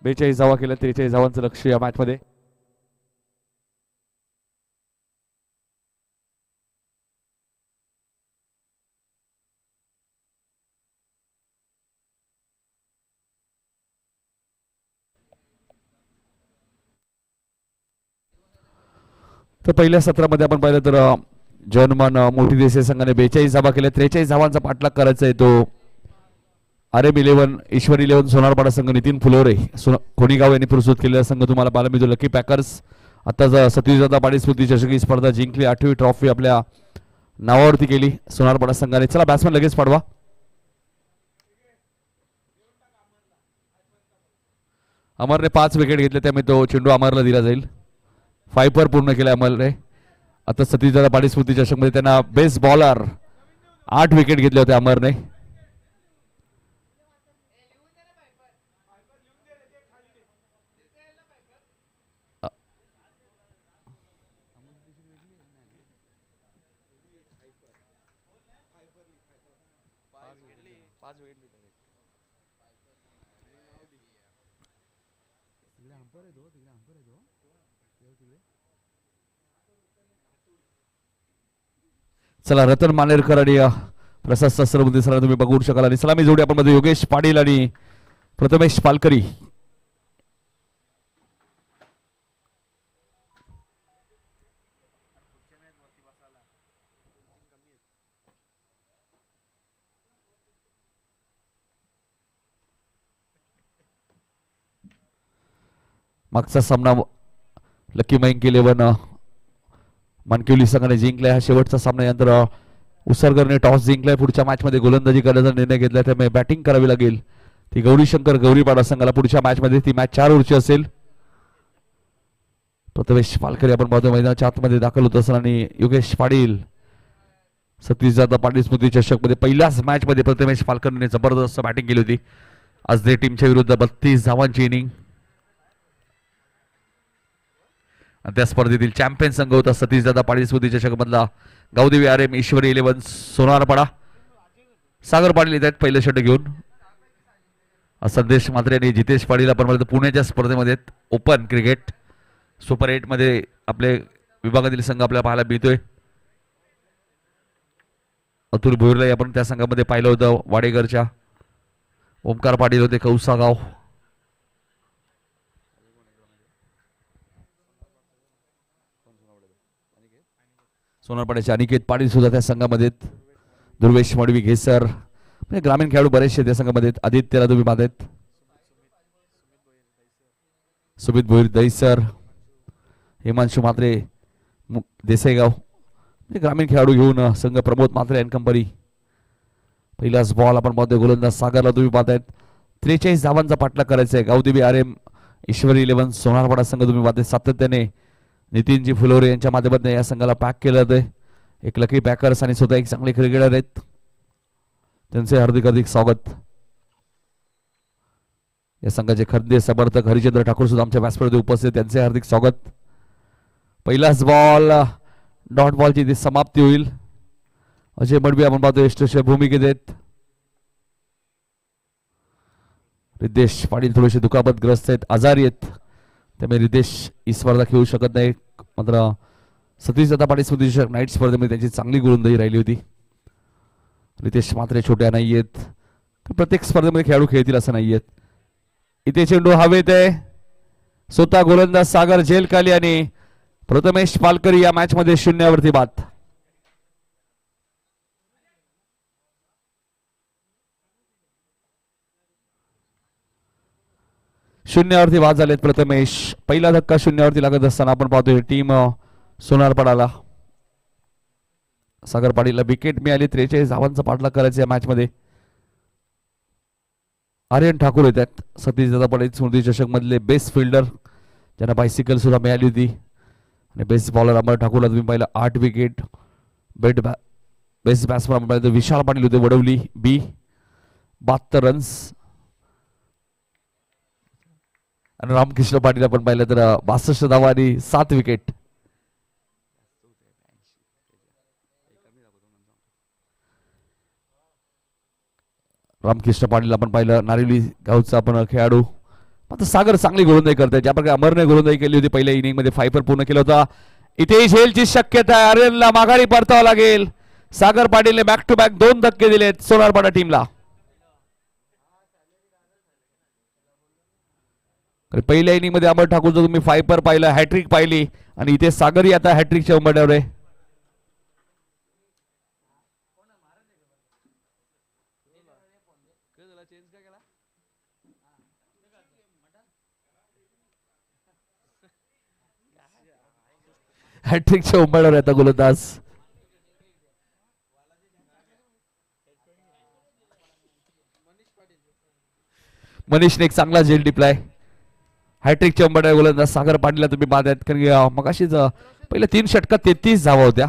42 धावा केल्या. 43 धावांचं लक्ष या मॅच मध्ये. तर पहिल्या सत्रामध्ये आपण पाहिलं तर जर्मन मोठी देसाई संघाने 42 धावा केल्या. 43 धावांचा पाठलाग करायचा आहे तो आरएम 11 ईश्वर 11 सोनारपाडा संघ नितीन फुलोरे कोणीगाव यांनी प्रस्तुत केलेला संघ तुम्हाला पाहायला मिळतो. लकी पॅकर्स आता 27 पाडी स्मृती चषक ही स्पर्धा जिंकली. 8वी ट्रॉफी आपल्या नावावरती केली सोनारपाडा संघाने. चला बॅट्समन लगेच पाडवा. अमरने 5 विकेट घेतले त्यामुळे तो चेंडू अमरला दिला जाईल. 5 पूर्ण केला अमरने. आता 27 पाडी स्मृती चषक मध्ये त्यांना बेस्ट बॉलर 8 विकेट घेतले होते अमरने. चला रतन मानेरकर आणि प्रसाद सहस्रबुद्धे सर तुम्ही बघू शकाल. आणि सलामी जोडी आपण मध्ये योगेश पाटील आणि प्रथमेश पालकरी. मागचा सामना लकी मयंक 11 मानकिवली संघाने जिंकलाय. हा शेवटचा सामना यानंतर उसरगरने टॉस जिंकलाय. पुढच्या मॅच मध्ये गोलंदाजी करण्याचा निर्णय घेतलाय त्यामुळे बॅटिंग करावी लागेल. ती गौरीशंकर गौरीपाडा संघाला पुढच्या मॅच मध्ये. ती मॅच 4 ओव्हरची असेल. प्रथमेश पालकरी आपण पाहतो मैदानाच्या आतमध्ये दाखल होत असताना आणि योगेश पाटील 37 पाटील स्मृती चषक मध्ये पहिल्याच मॅच मध्ये प्रथमेश पालकरीने जबरदस्त बॅटिंग केली होती. आज दे टीमच्या विरुद्ध 32 धावांची इनिंग. त्या स्पर्धेतील चॅम्पियन संघ होता 37 पाटील स्मृती चषक मधला गावदेवी आरएम ईश्वरी 11 सोनारपाडा. सागर पाटील येत आहेत पहिलं षटक घेऊन. संदेश मात्रे आणि जितेश पाटील आपण पुण्याच्या स्पर्धेमध्ये ओपन क्रिकेट सुपर 8 मध्ये आपले विभागातील संघ आपल्याला पाहायला मिळतोय. अतुल भोईरला आपण त्या संघामध्ये पाहिलं होतं. वाडेकरच्या ओमकार पाटील होते कौसागाव. सोनारपाड्याचे अनिकेत पाटील सुद्धा त्या संघामध्ये. दुर्वेश मडवी घेसर म्हणजे ग्रामीण खेळाडू बरेचसे त्या संघामध्ये. आदित्यला तुम्ही पाहतायत. सुमित भोईर दहीसर हिमांशू म्हात्रे देसाईगाव म्हणजे ग्रामीण खेळाडू घेऊन संघ प्रमोद म्हात्रे अँड कंपनी. पहिलाच बॉल आपण पाहतोय गोलंदाज सागरला तुम्ही पाहतायत. 43 धावांचा पाठलाग करायचा आहे. गावदेवी आरएम ईश्वरी 11 सोनारपाडा संघ तुम्ही पाहताय. सातत्याने नितीनजी फुलोरे यांच्या माध्यमातून या संघाला पॅक केलं जातंय. एक लकी पॅकर्स आणि स्वतः एक चांगले क्रिकेटर आहेत. त्यांचे हार्दिक स्वागत. या संघाचे खंदे समर्थक हरिचंद्र ठाकूर सुद्धा आमच्या व्यासपीठावर उपस्थित. त्यांचे हार्दिक स्वागत. पहिलाच बॉल डॉट बॉलची ती समाप्ती होईल. अजय मडवी आपण पाहतो यष्टीच्या भूमिकेत आहेत. रितेश पाटील थोडेसे दुखापतग्रस्त आहेत, आजारी आहेत, त्यामुळे रितेश ही स्पर्धा खेळू शकत नाही. मात्र सतीश दादा पाटील स्मृती नाईट स्पर्धेमध्ये त्यांची चांगली गोलंदाजी राहिली होती. रितेश मात्र छोट्या नाही आहेत. प्रत्येक स्पर्धेमध्ये खेळाडू खेळतील असं नाही आहेत. इथे चेंडू हवेत आहे. स्वतः गोलंदाज सागर जेलकाली आणि प्रथमेश पालकरी या मॅच मध्ये 0 बाद. शून्यावरती बाद झालेत प्रथमेश. पहिला धक्का 0 लागत असताना आपण पाहतोय टीम सोनारपाडाला. सागर पाटीलला विकेट मिळाली. 43 धावांचा पाठलाग करायचा या मॅच मध्ये. आर्यन ठाकूर येतात सतीश दादा पाटील स्मृती चषक मधले बेस्ट फिल्डर, ज्यांना बायसिकल सुद्धा मिळाली होती. आणि बेस्ट बॉलर अमर ठाकूरला तुम्ही पाहिलं 8 wicket. Best batsman Vishal Patil होते वडवली बी 72 रन्स. आणि रामकृष्ण पाटील आपण पाहिलं तर 62 धावा आणि 7 विकेट. रामकृष्ण पाटील आपण पाहिलं नारिवली गावचा आपण खेळाडू आता सागर चांगली गोलंदाजी करते, ज्या प्रकारे अमरने गोलंदाजी केली होती पहिल्या इनिंग मध्ये 5 पूर्ण केला होता. इथे झेलची शक्यता आहे, आर्यनला माघारी परतावं लागेल. सागर पाटीलने बॅक टू बॅक 2 धक्के दिलेत सोनारपाडा टीमला. पहिल्या इनिंग मध्ये अमर ठाकूरचं तुम्ही 5 पाहिलं, हॅट्रिक पाहिली आणि इथे सागरही आता हॅट्रिकच्या उंबरठ्यावर आहे. हॅट्रिकच्या उंबरठ्यावर आता गोलंदाज. मनीषने एक चांगला झेल टिपलाय. हॅट्रिकच्या उंबरठ्यावर गोलंदाज सागर पाटीलला तुम्ही बाद आहेत, कारण की मग अशीच पहिल्या 3 षटकात 33 धावा होत्या,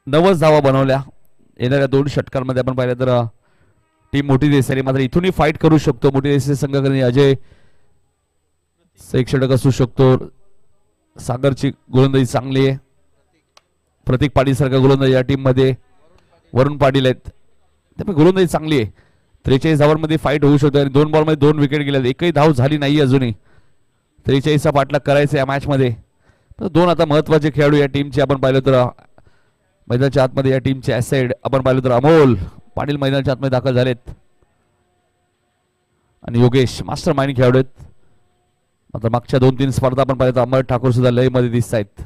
90 धावा बनवल्या. येणाऱ्या 2 षटकांमध्ये आपण पाहिलं तर टीम मोठी देसाई मात्र इथूनही फाईट करू शकतो. मोठी देसाई संघाकडे अजय एक षटक असू शकतो. सागरची गोलंदाजी चांगली आहे. प्रतीक पाटील सारखा गोलंदाज या टीम मध्ये, वरुण पाटील आहेत, त्यामुळे गोलंदाजी चांगली आहे. 43 धावांमध्ये फाईट होऊ शकतो आणि 2 बॉलमध्ये 2 विकेट गेल्या, एकही धाव झाली नाही अजूनही. 43चा पाठलाग करायचा या मॅच मध्ये. 2 आता महत्वाचे खेळाडू या टीमचे आपण पाहिलं तर मैदानाच्या आतमध्ये या टीमचे ऍसेट आपण पाहिलं तर अमोल पाटील मैदानाच्या आतमध्ये दाखल झालेत आणि योगेश मास्टर माइंड खेळाडू आहेत. मात्र मागच्या 2-3 स्पर्धा आपण पाहिलं तर अमर ठाकूर सुद्धा लय मध्ये दिसत आहेत.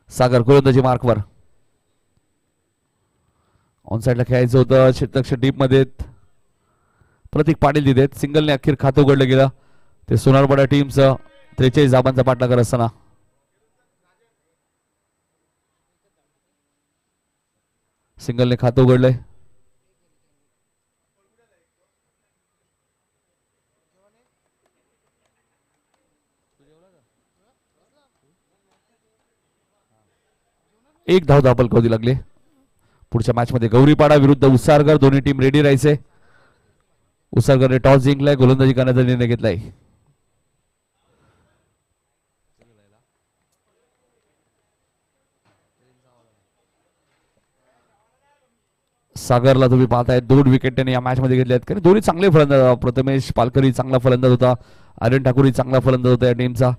सागर गोलंदाजी मार्कवर ऑन साईडला खेळायचं होतं, क्षेत्ररक्षक डीप मध्ये. प्रतीक पाटील तिथे सिंगलने अखेर खातं उघडलं गेलं. ते सोनारपाडा टीमचं 43 धावांचा पाठलाग करत असताना सिंगलने खातं उघडलंय. एक धाव धापलकावधी लागले. पुढच्या मॅच मध्ये गौरीपाडा विरुद्ध उसारगर, दोन्ही टीम रेडी राहायचे. उसारगरने टॉस जिंकलाय, गोलंदाजी करण्याचा निर्णय घेतलाय. सागरला तुम्ही पाहताय 2 विकेट त्यांनी या मॅच मध्ये घेतले आहेत, कारण दोन्ही चांगले फलंदाज. प्रथमेश पालकरी चांगला फलंदाज होता, आर्यन ठाकूरही चांगला फलंदाज होता या टीमचा.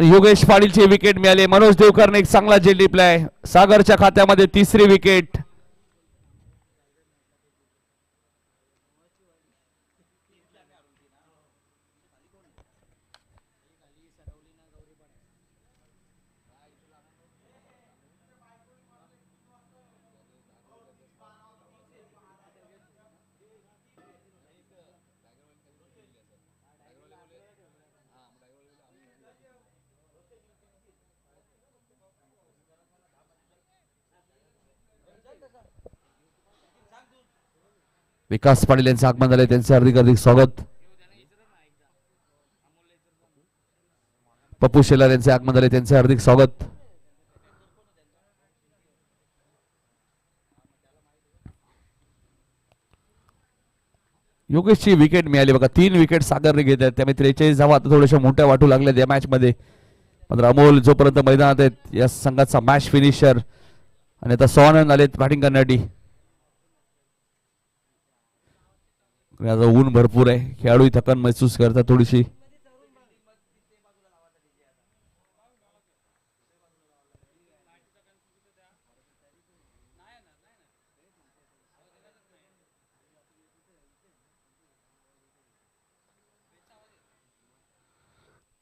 योगेश पाटीलची विकेट मिळाली. मनोज देवकरने एक चांगला झेल टिपलाय. सागरच्या खात्यामध्ये 3री विकेट. विकास पाटील यांचे आगमन झाले, त्यांचे हार्दिक हार्दिक स्वागत. पप्पू शेलार यांचे आगमन झाले, त्यांचे हार्दिक स्वागत. योगेशची विकेट मिळाली बघा, 3 विकेट सागरने घेतल्या, त्यामुळे 43 धावा आता थोड्याशा मोठ्या वाटू लागल्या या मॅच मध्ये. मात्र अमोल जोपर्यंत मैदानात आहेत या संघाचा मॅच फिनिशर, आणि आता सोनन आलेत बॅटिंग करण्यासाठी. ऊन भरपूर आहे, खेळाडू थकन महसूस करतात थोडीशी.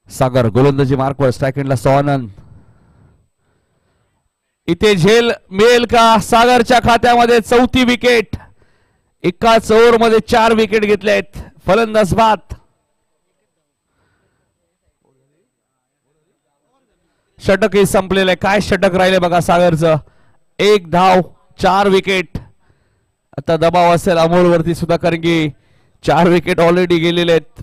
सागर गोलंदाजी मार्कवर, स्ट्राइक एंडला सोनन. इथे झेल मिळेल का? सागरच्या खात्यामध्ये 4थी विकेट. एकाच ओव्हर मध्ये 4 विकेट घेतल्या आहेत. फलंदाज बाद. षटकही संपलेलं आहे. काय षटक राहिले बघा सागरचं. 1 धाव, 4 विकेट. आता दबाव असेल अमोलवरती सुद्धा, कारण की 4 विकेट ऑलरेडी गेलेले आहेत.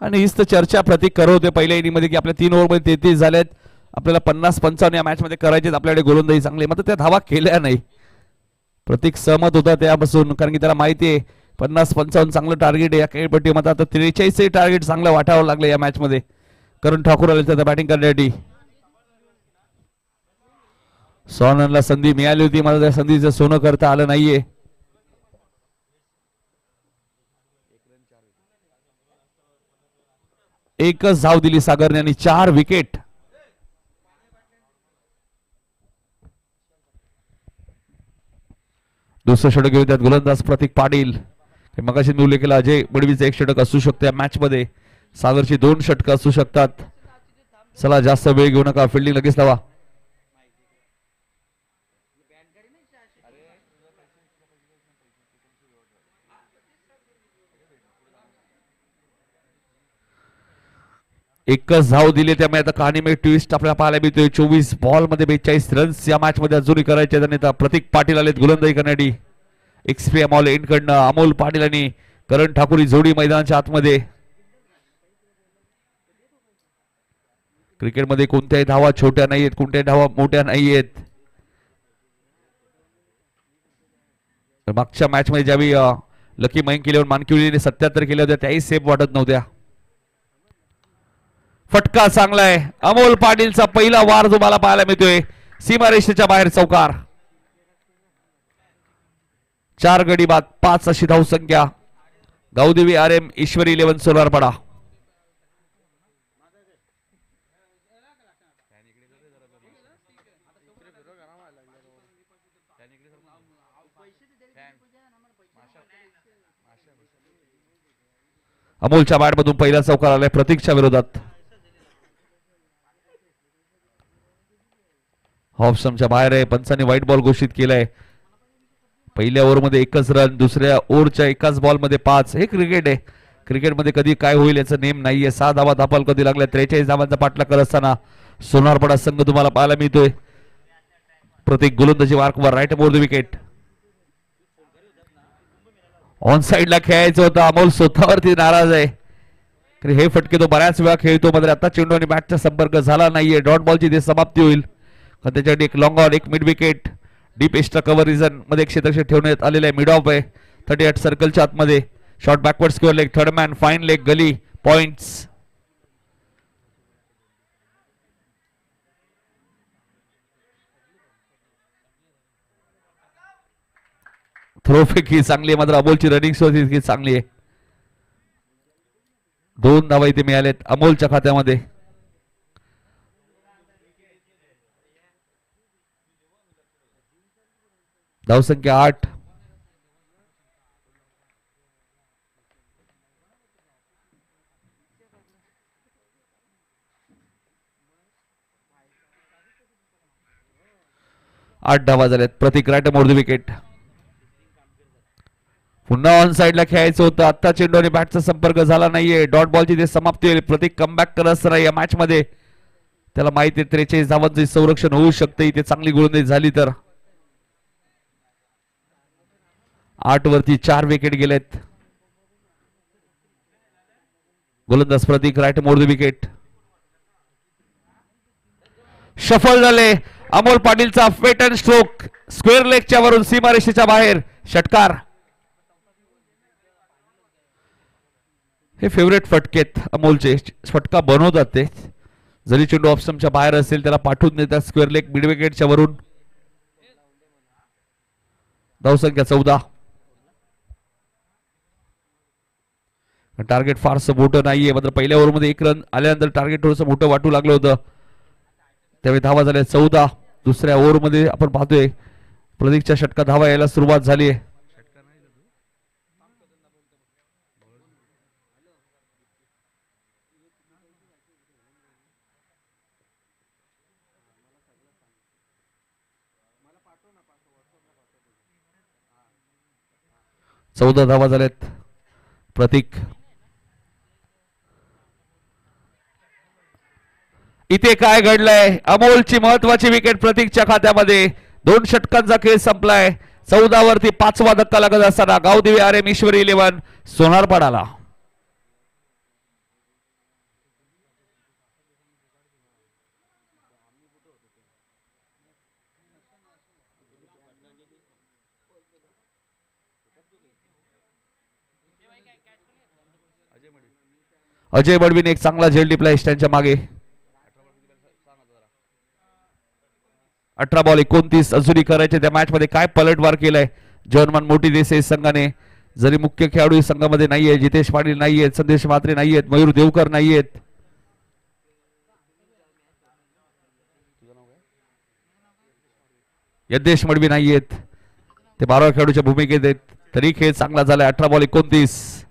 आणि हीच तर चर्चा प्रतीक करत होते पहिल्या इनिंग मध्ये की आपल्या 3 ओव्हर मध्ये 33 झालेत, आपल्याला 50-55 या मॅच मध्ये करायचे. आपल्याकडे गोलंदाजी चांगली, मात्र त्या धावा केल्या नाही. प्रतीक सहमत होता त्यापासून, कारण की त्याला माहिती आहे 50-55 चांगलं टार्गेट आहे या खेळपट्टीमध्ये. आता 43 टार्गेट चांगलं वाटावं लागलं या मॅच मध्ये. करण ठाकूर आले तर बॅटिंग करण्यासाठी. सोननला संधी मिळाली होती, मला त्या संधीचं सोनं करता आलं नाहीये. एकच धाव दिली सागरने आणि 4 विकेट. दुसरं षटक घेऊन त्यात गोलंदाज प्रतीक पाटील. मगाशी मी उल्लेख केला अजय बडवीचं एक षटक असू शकतं या मॅच मध्ये. सागरची 2 षटकं असू शकतात. चला जास्त वेळ घेऊ नका, फिल्डिंग लगेच लावा. एकच धाव दिली, त्यामुळे आता कहाणी मध्ये ट्विस्ट आपल्याला पाहायला मिळतोय. 24 बॉल मध्ये 42 रन्स या मॅच मध्ये अजूनही करायचे. आणि प्रतीक पाटील आलेत गोलंदाजी करण्यासाठी. एक्सप्री अमोल एंडकडनं अमोल पाटील आणि करण ठाकूर ही जोडी मैदानाच्या आतमध्ये. क्रिकेटमध्ये कोणत्याही धावा छोट्या नाहीयेत, कोणत्याही धावा मोठ्या नाहीयेत. मागच्या मॅच मध्ये ज्यावेळी लकी मयंक केल्यावर मानकिवलीने 77 केल्या होत्या त्याही सेफ वाटत नव्हत्या. फटका चांगला आहे. अमोल पाटीलचा पहिला वार तुम्हाला पाहायला मिळतोय. सीमारेषेच्या बाहेर चौकार. 4 गडी बाद 5 अशी धाव संख्या. गावदेवी RM ईश्वरी 11 सोनारपाडा. अमोलच्या बॅटमधून पहिला चौकार आलाय प्रतीकच्या विरोधात. ऑफस्टंपच्या बाहेर आहे. पंचांनी व्हाईट बॉल घोषित केलाय. पहिल्या ओव्हरमध्ये 1च रन, दुसऱ्या ओव्हरच्या एकाच बॉलमध्ये 5. हे क्रिकेट आहे. क्रिकेटमध्ये कधी काय होईल याचं नेम नाहीये. 6 धावा धापाल कधी लागल्या. 43 धावांचा पाठलाग करत असताना सोनारपाडा संघ तुम्हाला पाहायला मिळतोय. प्रतीक गोलंदाजी मार्कवर right more the wicket. On साइडला खेळायचं होतं. अमोल स्वतःवरती नाराज आहे. हे फटके तो बऱ्याच वेळा खेळतो, मात्र आता चेंडू आणि बॅटचा संपर्क झाला नाहीये. डॉट बॉलची ते समाप्ती होईल. त्याच्यासाठी एक लॉंग ऑन, एक mid wicket. Deep extra cover reason मध्ये एक क्षेत्रक्षेत्र ठेवण्यात आलेलं आहे. मिड ऑफ आहे 38 सर्कलच्या आतमध्ये. Short backward square leg, third man, fine leg, gully points. थ्रोफेक ही चांगली आहे, मात्र अमोलची रनिंग सुद्धा चांगली आहे. 2 धावा इथे मिळालेत अमोलच्या खात्यामध्ये. धावसंख्या 8. धावा झाल्यात. प्रतीक राईट मोर द विकेट. पुन्हा ऑन साइडला खेळायचं होतं. आता चेंडू आणि बॅटचा संपर्क झाला नाहीये. डॉट बॉलची ते समाप्ती होईल. प्रतीक कमबॅक करत असताना या मॅच मध्ये त्याला माहिती आहे 43 धावांचे संरक्षण होऊ शकते. इथे चांगली गोलंदाजी झाली तर. 8 वरती 4 विकेट गेलेत. गोलंदाज Prateek right more the wicket. Shuffle झाले. अमोल पाटीलचा फेटन स्ट्रोक स्क्वेअर लेगच्या वरून सीमारेषेच्या बाहेर. षटकार. हे फेवरेट फटकेत अमोलचे. फटका बनवतात ते. जरी चेंडू ऑफस्टंपच्या बाहेर असेल त्याला पाठवून देतात स्क्वेअर लेग मिड विकेटच्या वरून. धावसंख्या 14. टार्गेट फारसं मोठं नाहीये, मात्र पहिल्या ओव्हरमध्ये 1 रन आल्यानंतर टार्गेट थोडंसं मोठं वाटू लागलं होतं. त्यावेळी धावा झाल्या 14. दुसऱ्या ओव्हरमध्ये आपण पाहतोय प्रतीकच्या षटका धावा यायला सुरुवात झाली आहे. चौदा धावा झाल्यात. प्रतीक इथे काय घडलंय? अमोलची महत्वाची विकेट प्रतीकच्या खात्यामध्ये. 2 षटकांचा खेळ संपलाय. 14 वरती 5वा धक्का लागत असताना गावदेवी RM ईश्वरी 11 सोनारपाडाला. अजय बडवीने एक चांगला झेल टिपला स्टँडच्या मागे. 18 बॉल 29 अजूनही करायचे त्या मॅच मध्ये. काय पलटवार केलाय जर्मन मोठी देसाई संघाने. जरी मुख्य खेळाडू संघामध्ये नाहीये, जितेश पाटील नाहीयेत, संदेश म्हात्रे नाहीयेत, मयूर देवकर नाहीयेत, यज्ञेश मडवी नाहीयेत, ते 12 खेळाडूच्या भूमिकेत आहेत, तरी खेळ चांगला झालाय. 18 बॉल 29.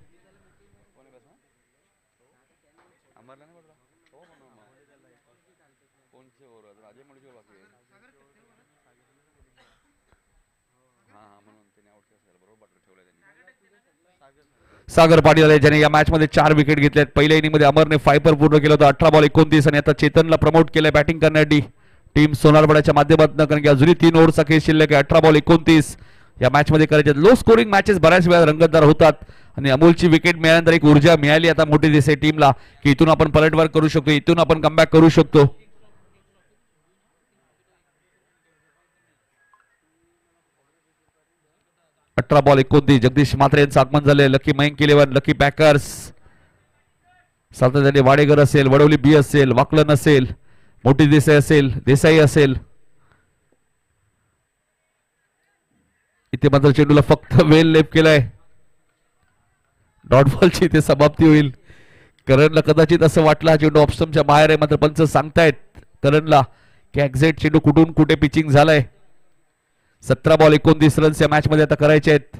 सागर पाटील आहे ज्याने या मॅच मध्ये 4 विकेट घेतल्यात. पहिल्या इनिंग मध्ये अमरने फायपर पूर्ण केलं होतं. 18 बॉल 29 आणि आता चेतनला प्रमोट केलंय बॅटिंग करण्यासाठी टीम सोनारपड्याच्या माध्यमातून, कारण की अजूनही 3 ओव्हरचा खेळ शिल्लक आहे. 18 बॉल 29 या मॅच मध्ये करायचे. लो स्कोरिंग मॅचेस बऱ्याच वेळा रंगतदार होतात आणि अमोलची विकेट मिळाल्यानंतर एक ऊर्जा मिळाली आता मोठी देसाई टीमला की इथून आपण पलटवार करू शकतो, इथून आपण कमबॅक करू शकतो. अठरा बॉल 29 जगदीश म्हात्रे यांचं आगमन झाले. लकी मयंक 11 लकी पॅकर्स सातत्याने वाडेकर असेल, वडवली बी असेल, वाकलन असेल, मोठी देसाई असेल, देसाई असेल. इथे मात्र चेंडूला फक्त वेल लेप केलाय. डॉट बॉलची इथे समाप्ती होईल. करणला कदाचित असं वाटलं हा चेंडू ऑप्शनच्या बाहेर आहे, मात्र पंच सांगतायत करणला की एक्झॅक्ट चेंडू कुठून कुठे पिचिंग झालाय. 17 बॉल 29 रन्स या मॅच मध्ये आता करायचे आहेत.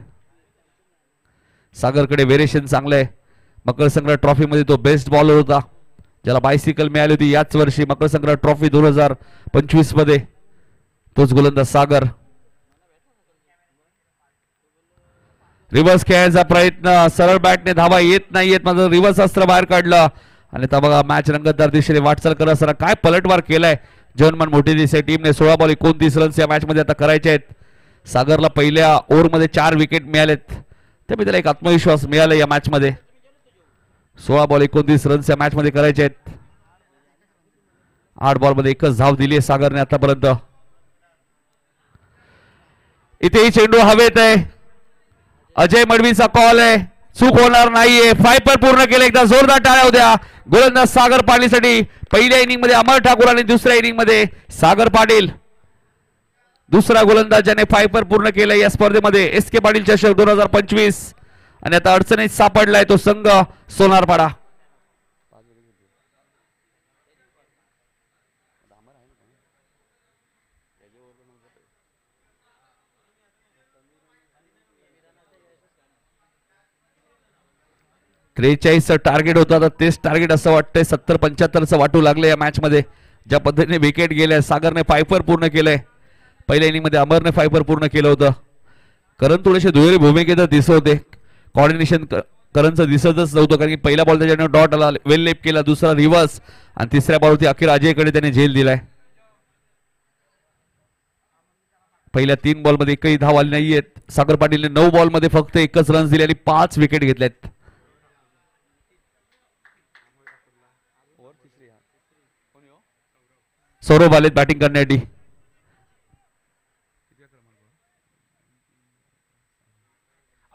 सागरकडे व्हेरिएशन चांगलं आहे. मकर संक्रांत ट्रॉफी मध्ये तो बेस्ट बॉलर होता ज्याला बायसिकल मिळाली होती याच वर्षी मकर संक्रांत ट्रॉफी 2025 मध्ये. तोच गोलंदाज सागर. रिव्हर्स खेळायचा प्रयत्न, सरळ बॅटने धावा येत नाहीयेत, मात्र रिव्हर्स अस्त्र बाहेर काढलं आणि आता बघा मॅच रंगतदार दिशेने वाटचाल करत असताना काय पलटवार केलाय जर्मन मोठी देसाई टीमने. 16 बॉल 29 रन्स या मॅच मध्ये आता करायचे आहेत. सागरला पहिल्या ओव्हर मध्ये 4 विकेट मिळालेत, त्यामुळे त्याला एक आत्मविश्वास मिळाला या मॅच मध्ये. 16 बॉल 29 रन्स या मॅच मध्ये करायचे आहेत. 8 बॉल मध्ये एकच धाव दिली आहे सागरने आतापर्यंत. इथेही चेंडू हवेत आहे. अजय मडवीचा कॉल आहे, चूक होणार नाहीये. फायपर पूर्ण केले, एकदा जोरदार टाळ्या होत्या गोलंदाज सागर पाटीलसाठी. पहिल्या इनिंग मध्ये अमर ठाकूर आणि दुसऱ्या इनिंग मध्ये सागर पाटील. दुसरा गोलंदाज ज्याने फायपर पूर्ण केलं या स्पर्धेमध्ये. एस के पाटील चषक 2025 आणि आता अडचणीत सापडलाय तो संघ सोनारपाडा. त्रेचाळीसचं टार्गेट होतं, आता तेच टार्गेट असं वाटतंय 70-75चं वाटू लागलं या मॅच मध्ये. ज्या पद्धतीने विकेट गेल्या, सागरने फायपर पूर्ण केलंय. पहिल्या इनिंग मध्ये अमरने फायपर पूर्ण केलं होतं. करण थोडेसे दुहेरी भूमिकेत दिसत होते. कॉर्डिनेशन करणचं दिसतच नव्हतं, कारण की पहिल्या बॉल त्याच्याने डॉट आला, वेल लेप केला, दुसरा रिव्हर्स आणि तिसऱ्या बॉलवरती अखेर अजयकडे त्याने झेल दिलाय. पहिल्या 3 बॉलमध्ये एकही धाव आली नाहीयेत. सागर पाटीलने 9 बॉलमध्ये फक्त एकच रन्स दिले आणि 5 विकेट घेतल्यात. सौरभ आलेत बॅटिंग करण्यासाठी.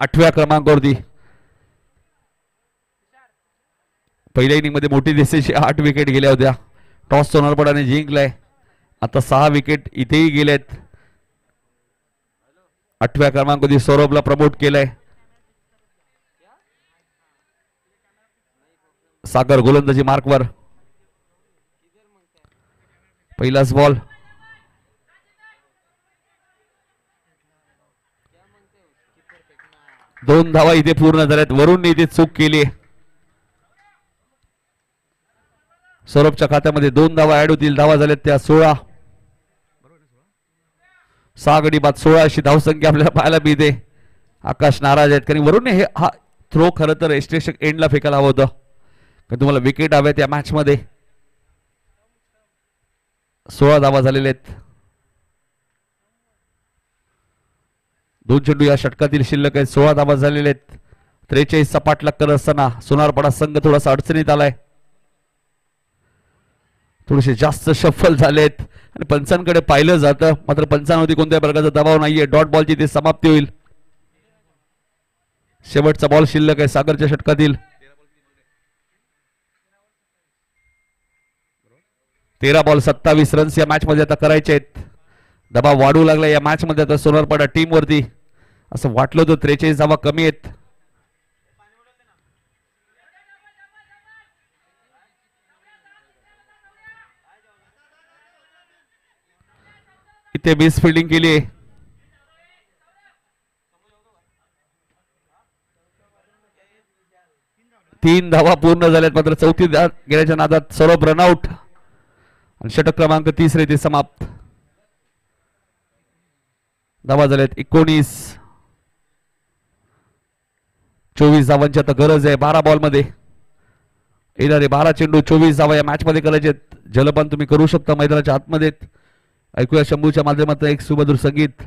आठव्या क्रमांकावरती. पहिल्या इनिंग मध्ये मोठी देसाईची 8 विकेट गेल्या होत्या. टॉस सोनारपाडाने जिंकलाय. आता 6 विकेट इथेही गेलेत. 8व्या क्रमांकावरती सौरभला प्रमोट केलंय. सागर गोलंदाजी मार्कवर. पहिलाच बॉल. दोन धावा इथे पूर्ण झाल्यात. वरून इथे चूक केली. सौरभच्या खात्यामध्ये 2 धावा ऍड होतील. धावा झाल्यात त्या 16. 6 गडी बाद 16 अशी धावसंख्या आपल्याला पाहायला मिळते. आकाश नाराज आहेत कारण वरून हे हा थ्रो खरं तर एस्ट्रेशन एंडला फेकायला हवं होतं, कारण तुम्हाला विकेट हव्यात या मॅच मध्ये. 16 धावा झालेले आहेत. 2 चेंडू या षटकातील शिल्लक आहेत. 16 धावा झालेले आहेत. 43 पाठलाग करत असताना सोनारपाडा संघ थोडासा अडचणीत आलाय. थोडेसे जास्त शफल झालेत आणि पंचांकडे पाहिलं जातं, मात्र पंचांवरती कोणत्याही प्रकारचा दबाव नाहीये. डॉट बॉलची ते समाप्ती होईल. शेवटचा बॉल शिल्लक आहे सागरच्या षटकातील. 13 बॉल 27 रन्स या मॅच मध्ये आता करायचे आहेत. दबाव वाढू लागला या मॅच मध्ये आता सोनारपाडा टीम वरती. असं वाटलं होतं 43 धावा कमी आहेत. इथे मिस फिल्डिंग केली आहे. तीन धावा पूर्ण झाल्यात मात्र चौथी गेल्याच्या नादात सौरभ रनआउट आणि षटक क्रमांक 30 ते समाप्त. धावा झाल्यात 19. 24 धावांची आता गरज आहे 12 बॉल मध्ये. येणारे 12 चेंडू 24 धावा या मॅच मध्ये करायचे. जलपान तुम्ही करू शकता मैदानाच्या आतमध्ये. ऐकूया शंभूच्या माध्यमातून एक सुमधुर संगीत.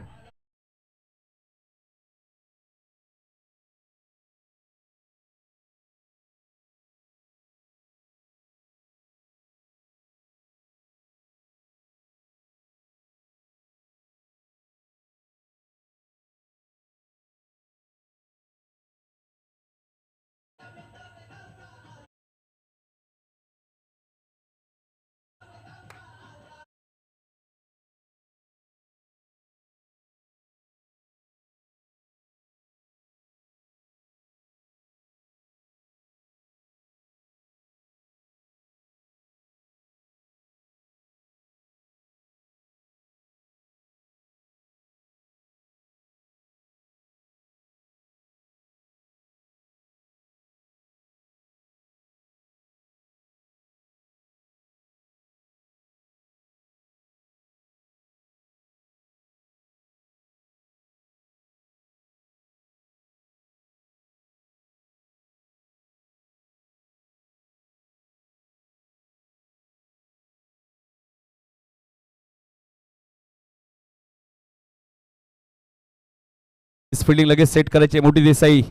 फिल्डिंग लगेच सेट करायची मोठी देसाई.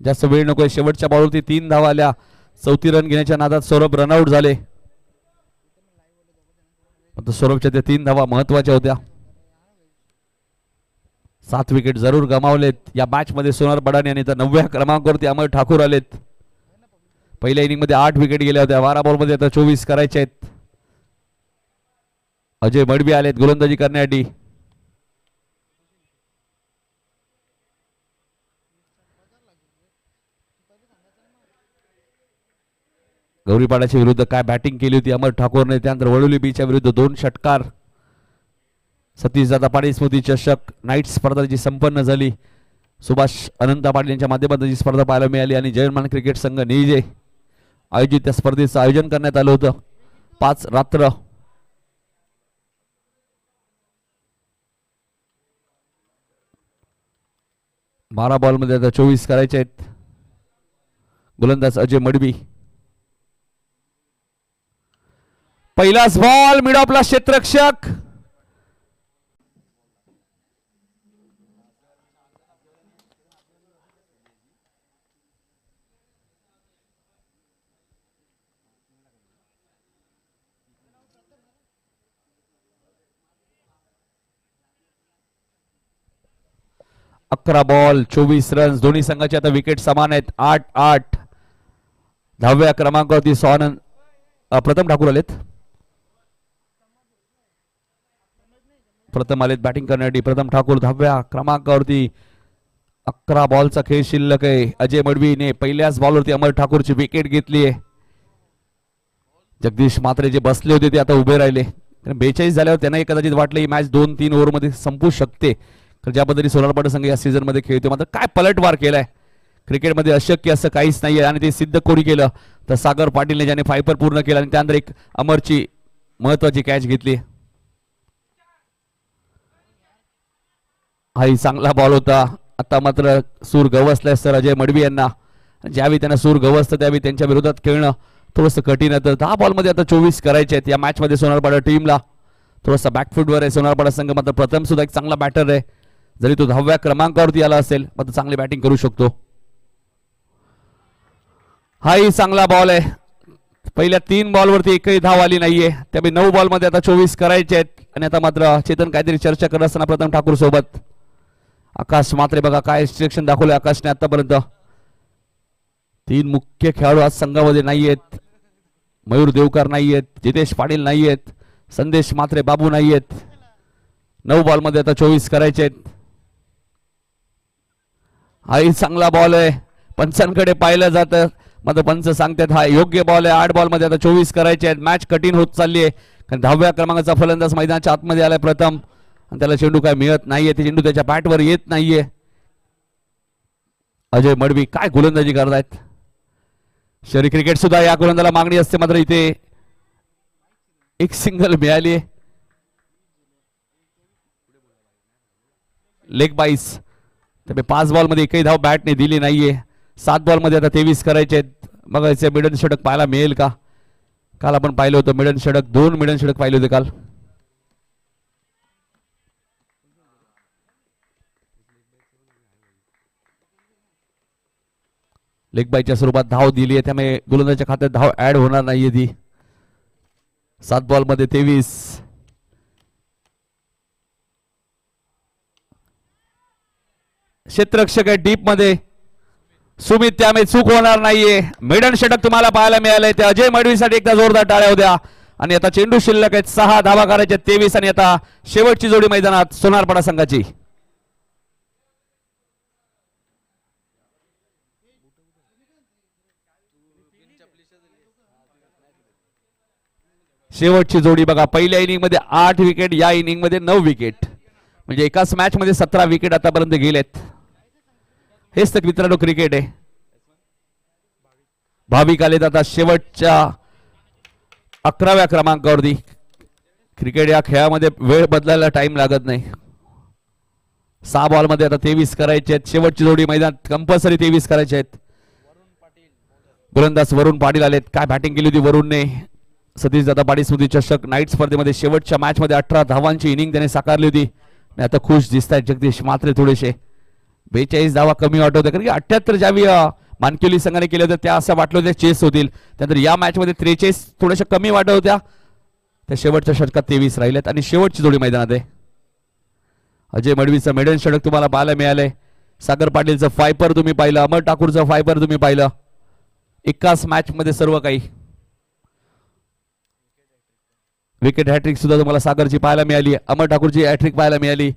जास्त वेळ नको. शेवटच्या बॉलवरती 3 धावा आल्या. चौथी रन घेण्याच्या नादात सौरभ रनआउट झाले. सौरभच्या त्या 3 धावा महत्वाच्या होत्या. 7 विकेट जरूर गमावलेत या मॅच मध्ये सोनारपाडाने आणि 9व्या क्रमांकावरती अमर ठाकूर आलेत. पहिल्या इनिंग मध्ये 8 विकेट गेल्या होत्या. 12 बॉल मध्ये आता 24 करायचे आहेत. अजय मडवी आलेत गोलंदाजी करण्यासाठी. गौरीपाडाच्या विरुद्ध काय बॅटिंग केली होती अमर ठाकूरने. त्यानंतर वडोली बीच्या विरुद्ध 2 षटकार. सतीश दादा पाटील स्मृती चषक नाईट स्पर्धा जी संपन्न झाली. सुभाष अनंत पाटील यांच्या माध्यमातून ही स्पर्धा पाहायला मिळाली आणि जयमान क्रिकेट संघ निजे आयोजित त्या स्पर्धेचं आयोजन करण्यात आलं होतं. 5 रात्र. बारा बॉल मध्ये आता 24 करायचे आहेत. गोलंदाज अजय मडवी. पहिलाच बॉल मिड ऑफला क्षेत्ररक्षक. अकरा बॉल 24 रन्स. दोन्ही संघाचे आता विकेट समान आहेत. 8-8. 10व्या क्रमांकावरती स्वानंद प्रथम ठाकूर आलेत. प्रथम आलेत बॅटिंग करण्यासाठी प्रथम ठाकूर 10व्या क्रमांकावरती. 11 बॉलचा खेळ शिल्लक आहे. अजय मडवीने पहिल्याच बॉलवरती अमर ठाकूरची विकेट घेतली आहे. जगदीश मात्रे जे बसले होते ते आता उभे राहिले. 42 झाल्यावर त्यांनाही कदाचित वाटलं ही मॅच 2-3 ओव्हर मध्ये संपू शकते. तर ज्या पद्धतीने सोनारपाडा संघ या सीझन मध्ये खेळतो मात्र काय पलटवार केलाय. क्रिकेटमध्ये अशक्य असं काहीच नाहीये आणि ते सिद्ध कोणी केलं तर सागर पाटीलने, ज्याने फायपर पूर्ण केला आणि त्यानंतर एक अमरची महत्वाची कॅच घेतली. हाही चांगला बॉल होता. आता मात्र सूर गवसलाय सर अजय मडवी यांना. ज्यावेळी त्यांना सूर गवसतं त्यावेळी त्यांच्या विरोधात खेळणं थोडंसं कठीण आहे. 10 बॉल मध्ये आता 24 करायचे आहेत. या मॅच मध्ये सोनारपाडा टीमला थोडासा बॅकफुटवर आहे. सोनारपाडा संघ मात्र प्रथम सुद्धा एक चांगला बॅटर आहे. जरी तो 10व्या क्रमांकावरती आला असेल मात्र चांगली बॅटिंग करू शकतो. हाही चांगला बॉल आहे. पहिल्या 3 बॉलवरती एकही धाव आली नाहीये. त्यामुळे 9 बॉल मध्ये आता 24 करायचे आहेत. आणि आता मात्र चेतन काहीतरी चर्चा करत असताना प्रथम ठाकूर सोबत आकाश मात्रे. बघा काय सिलेक्शन दाखवले आकाशने आतापर्यंत. 3 मुख्य खेळाडू आज संघामध्ये नाहीयेत. मयूर देवकर नाहीयेत. जितेश पाटील नाहीयेत. संदेश मात्रे बाबू नाहीयेत. 9 बॉल मध्ये आता 24 करायचे आहेत. हाही चांगला बॉल आहे. पंचांकडे पाहिलं जातं मात्र पंच सांगतात हा योग्य बॉल आहे. 8 बॉल मध्ये आता 24 करायचे आहेत. मॅच कठीण होत चालली आहे कारण 10व्या क्रमांकाचा फलंदाज मैदानाच्या आतमध्ये आलाय प्रथम आणि त्याला चेंडू काय मिळत नाहीये. ते चेंडू त्याच्या बॅटवर येत नाहीये. अजय मडवी काय गोलंदाजी करतायत. शहरी क्रिकेट सुद्धा या गोलंदाला मागणी असते मात्र इथे एक सिंगल मिळाली. लेग बाईस. त्यामुळे 5 बॉल मध्ये एकही धाव बॅटने दिली नाहीये. 7 बॉल मध्ये आता 23 करायचे आहेत. मग याचे मिडन षटक पाहायला मिळेल का. काल आपण पाहिलं होतं मिडन षटक, 2 मिडन षटक पाहिले होते काल. लेग बाईच्या स्वरूपात धाव दिली आहे त्यामुळे गोलंदाजाच्या खात्यात धाव ऍड होणार नाहीये ती. 7 बॉल मध्ये 23. क्षेत्ररक्षक आहे डीप मध्ये सुमित, त्यामुळे चूक होणार नाहीये. मिडन षटक तुम्हाला पाहायला मिळालंय ते अजय मडवीसाठी एकदा जोरदार टाळ्या होत्या. आणि आता चेंडू शिल्लक आहेत 6 धावा करायचे 23 आणि आता शेवटची जोडी मैदानात सोनारपाडा संघाची. शेवटची जोडी बघा. पहिल्या इनिंग मध्ये 8 विकेट, या इनिंग मध्ये 9 विकेट, म्हणजे एकाच मॅच मध्ये 17 विकेट आतापर्यंत गेलेत. हेच तर मित्रांनो क्रिकेट आहे. भाविक आलेत आता शेवटच्या 11व्या क्रमांकावरती. क्रिकेट या खेळामध्ये वेळ बदलायला टाइम लागत नाही. 6 बॉल मध्ये आता 23 करायचे आहेत. शेवटची जोडी मैदानात कंपल्सरी 23 करायचे आहेत. गोलंदाज वरुण पाटील आलेत. काय बॅटिंग केली होती वरुणने. सतीश दादा पाटील स्मृती चषक नाईट स्पर्धेमध्ये शेवटच्या मॅच मध्ये 18 धावांची इनिंग त्याने साकारली होती. आता खुश दिसत आहेत जगदीश मात्रे. थोडेसे 42 धावा कमी वाटत होत्या कारण की 78 ज्यावेळी मानकिवली संघाने केले होते त्या असं वाटलं होतं चेस होतील. त्यानंतर या मॅच मध्ये 43 थोड्याशा कमी वाटत होत्या. त्या शेवटच्या षटकात 23 राहिल्यात आणि शेवटची जोडी मैदानात आहे. अजय मडवीचं मेडन षटक तुम्हाला पाहायला मिळालंय. सागर पाटीलचं फायपर तुम्ही पाहिलं. अमर ठाकूरचं फायपर तुम्ही पाहिलं. एकाच मॅच मध्ये सर्व काही. विकेट हॅट्रिक सुद्धा तुम्हाला सागरची पाहायला मिळाली. अमर ठाकूरची हॅट्रिक पाहायला मिळाली.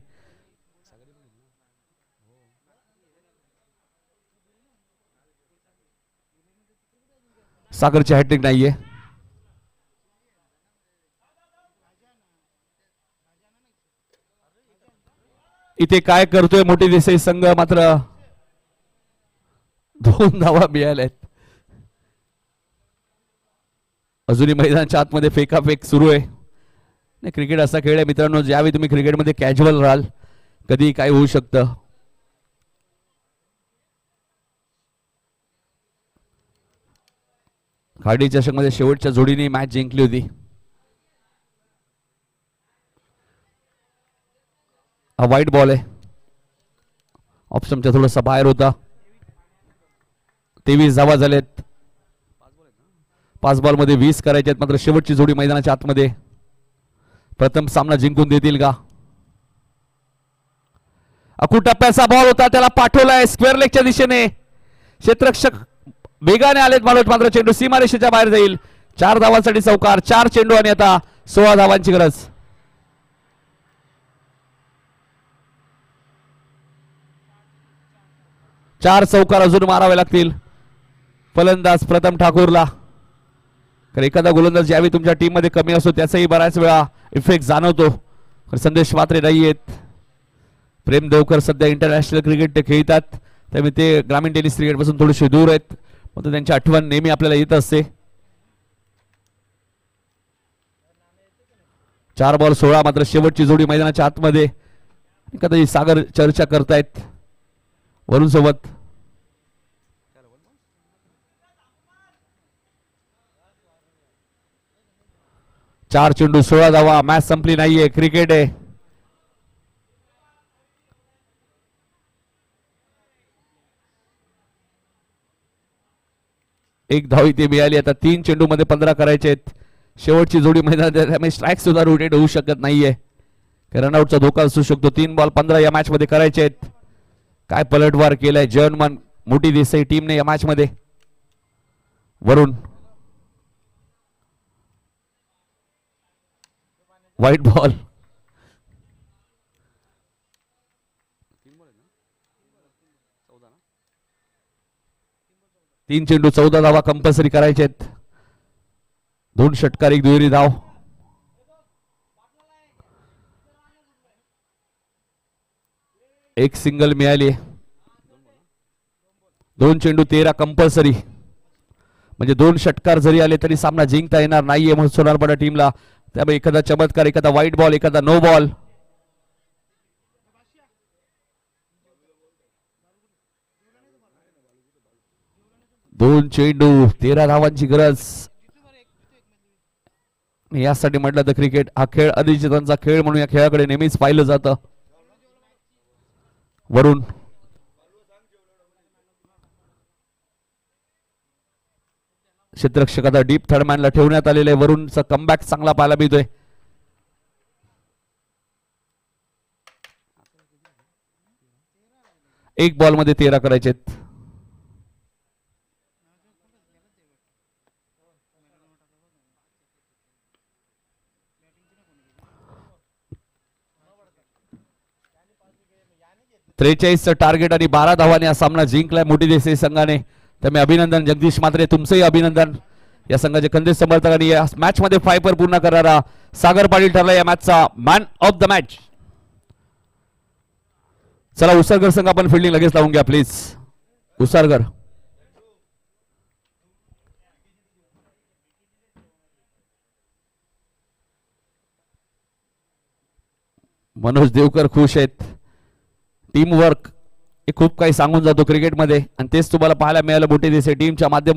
सागरची हॅट्रिक नाहीये. इथे काय करतोय मोठी देसाई संघ. मात्र 2 धावा मिळाल्यात. अजूनही मैदानाच्या आतमध्ये फेकाफेक सुरू आहे. क्रिकेट असा खेळ आहे मित्रांनो, ज्यावेळी तुम्ही क्रिकेटमध्ये कॅज्युअल राहाल कधी काय होऊ शकतं. खाडी चषक मध्ये शेवटच्या जोडीने मॅच जिंकली होती. हा वाईट बॉल आहे. ऑप्शनच्या थोडासा बाहेर होता. 23 धावा झालेत. 5 बॉल मध्ये 20 करायचे आहेत. मात्र शेवटची जोडी मैदानाच्या आतमध्ये. प्रथम सामना जिंकून देतील का. टप्प्याचा बॉल होता त्याला पाठवलाय स्क्वेअर लेगच्या दिशेने. क्षेत्ररक्षक वेगाने आलेत मात्र चेंडू सीमारेषेच्या बाहेर जाईल. 4 धावांसाठी चौकार. 4 चेंडू आणि आता 16 धावांची गरज. चार चौकार अजून मारावे लागतील. फलंदाज प्रथम ठाकूरला. कारण एखादा गोलंदाज ज्यावेळी तुमच्या टीम मध्ये कमी असतो त्याचाही बऱ्याच वेळा इफेक्ट जाणवतो. संदेश मात्रे नाही आहेत. प्रेम देवकर सध्या इंटरनॅशनल क्रिकेट ते खेळतात त्यामुळे ते ग्रामीण टेनिस क्रिकेट पासून थोडेसे दूर आहेत. मात्र त्यांची आठवण नेहमी आपल्याला येत असते. 4 बॉल 16. मात्र शेवटची जोडी मैदानाच्या आतमध्ये. कदाचित सागर चर्चा करतायत वरुण सोबत. चार चेंडू 16 धावा. मॅच संपली नाहीये. क्रिकेट आहे. एक धाव इथे मिळाली. आता 3 चेंडू मध्ये 15 करायचे आहेत. शेवटची जोडी मैदानात त्यामुळे स्ट्राईक सुद्धा रोटेट होऊ शकत नाहीये. रनआउटचा धोका असू शकतो. 3 बॉल 15 या मॅच मध्ये करायचे आहेत. काय पलटवार केलाय जर्मन मोठी देसाई टीमने या मॅच मध्ये. वरुण व्हाईट बॉल. तीन चेंडू 14 धावा कंपल्सरी करायचे आहेत. 2 षटकार 1 दुहेरी धाव. एक सिंगल मिळाली. 2 चेंडू 13 कंपल्सरी, म्हणजे 2 षटकार जरी आले तरी सामना जिंकता येणार नाहीये सोनारपाडा टीमला. त्यामुळे एखादा चमत्कार, एखादा व्हाईट बॉल, एखादा नो बॉल. 2 चेंडू 13 धावांची गरज. यासाठी म्हटलं तर क्रिकेट हा खेळ अधिचितांचा खेळ म्हणून या खेळाकडे नेहमीच पाहिलं जातं. वरून क्षेत्ररक्षक आता डीप थर्डमॅनला ठेवण्यात आलेले. वरूनचा कमबॅक चांगला पाहायला मिळतोय. एक बॉल मध्ये 13 करायचेत. चं टार्गेट आणि 12 धावांनी हा सामना जिंकलाय मोठी देसाई संघाने. त्यामुळे अभिनंदन जगदीश म्हात्रे, तुमचंही अभिनंदन. या संघाचे खंदे समर्थकांनी या मॅच मध्ये 5 पूर्ण करणारा सागर पाटील ठरला या मॅचचा मॅन ऑफ द मॅच. चला उसरगर संघ आपण फिल्डिंग लगेच लावून घ्या प्लीज. उसरगर मनोज देवकर खुश आहेत. टीम वर्क हे खूप काही सांगून जातो क्रिकेटमध्ये आणि तेच तुम्हाला पाहायला मिळालं मोठी देसाई टीमच्या माध्यमातून.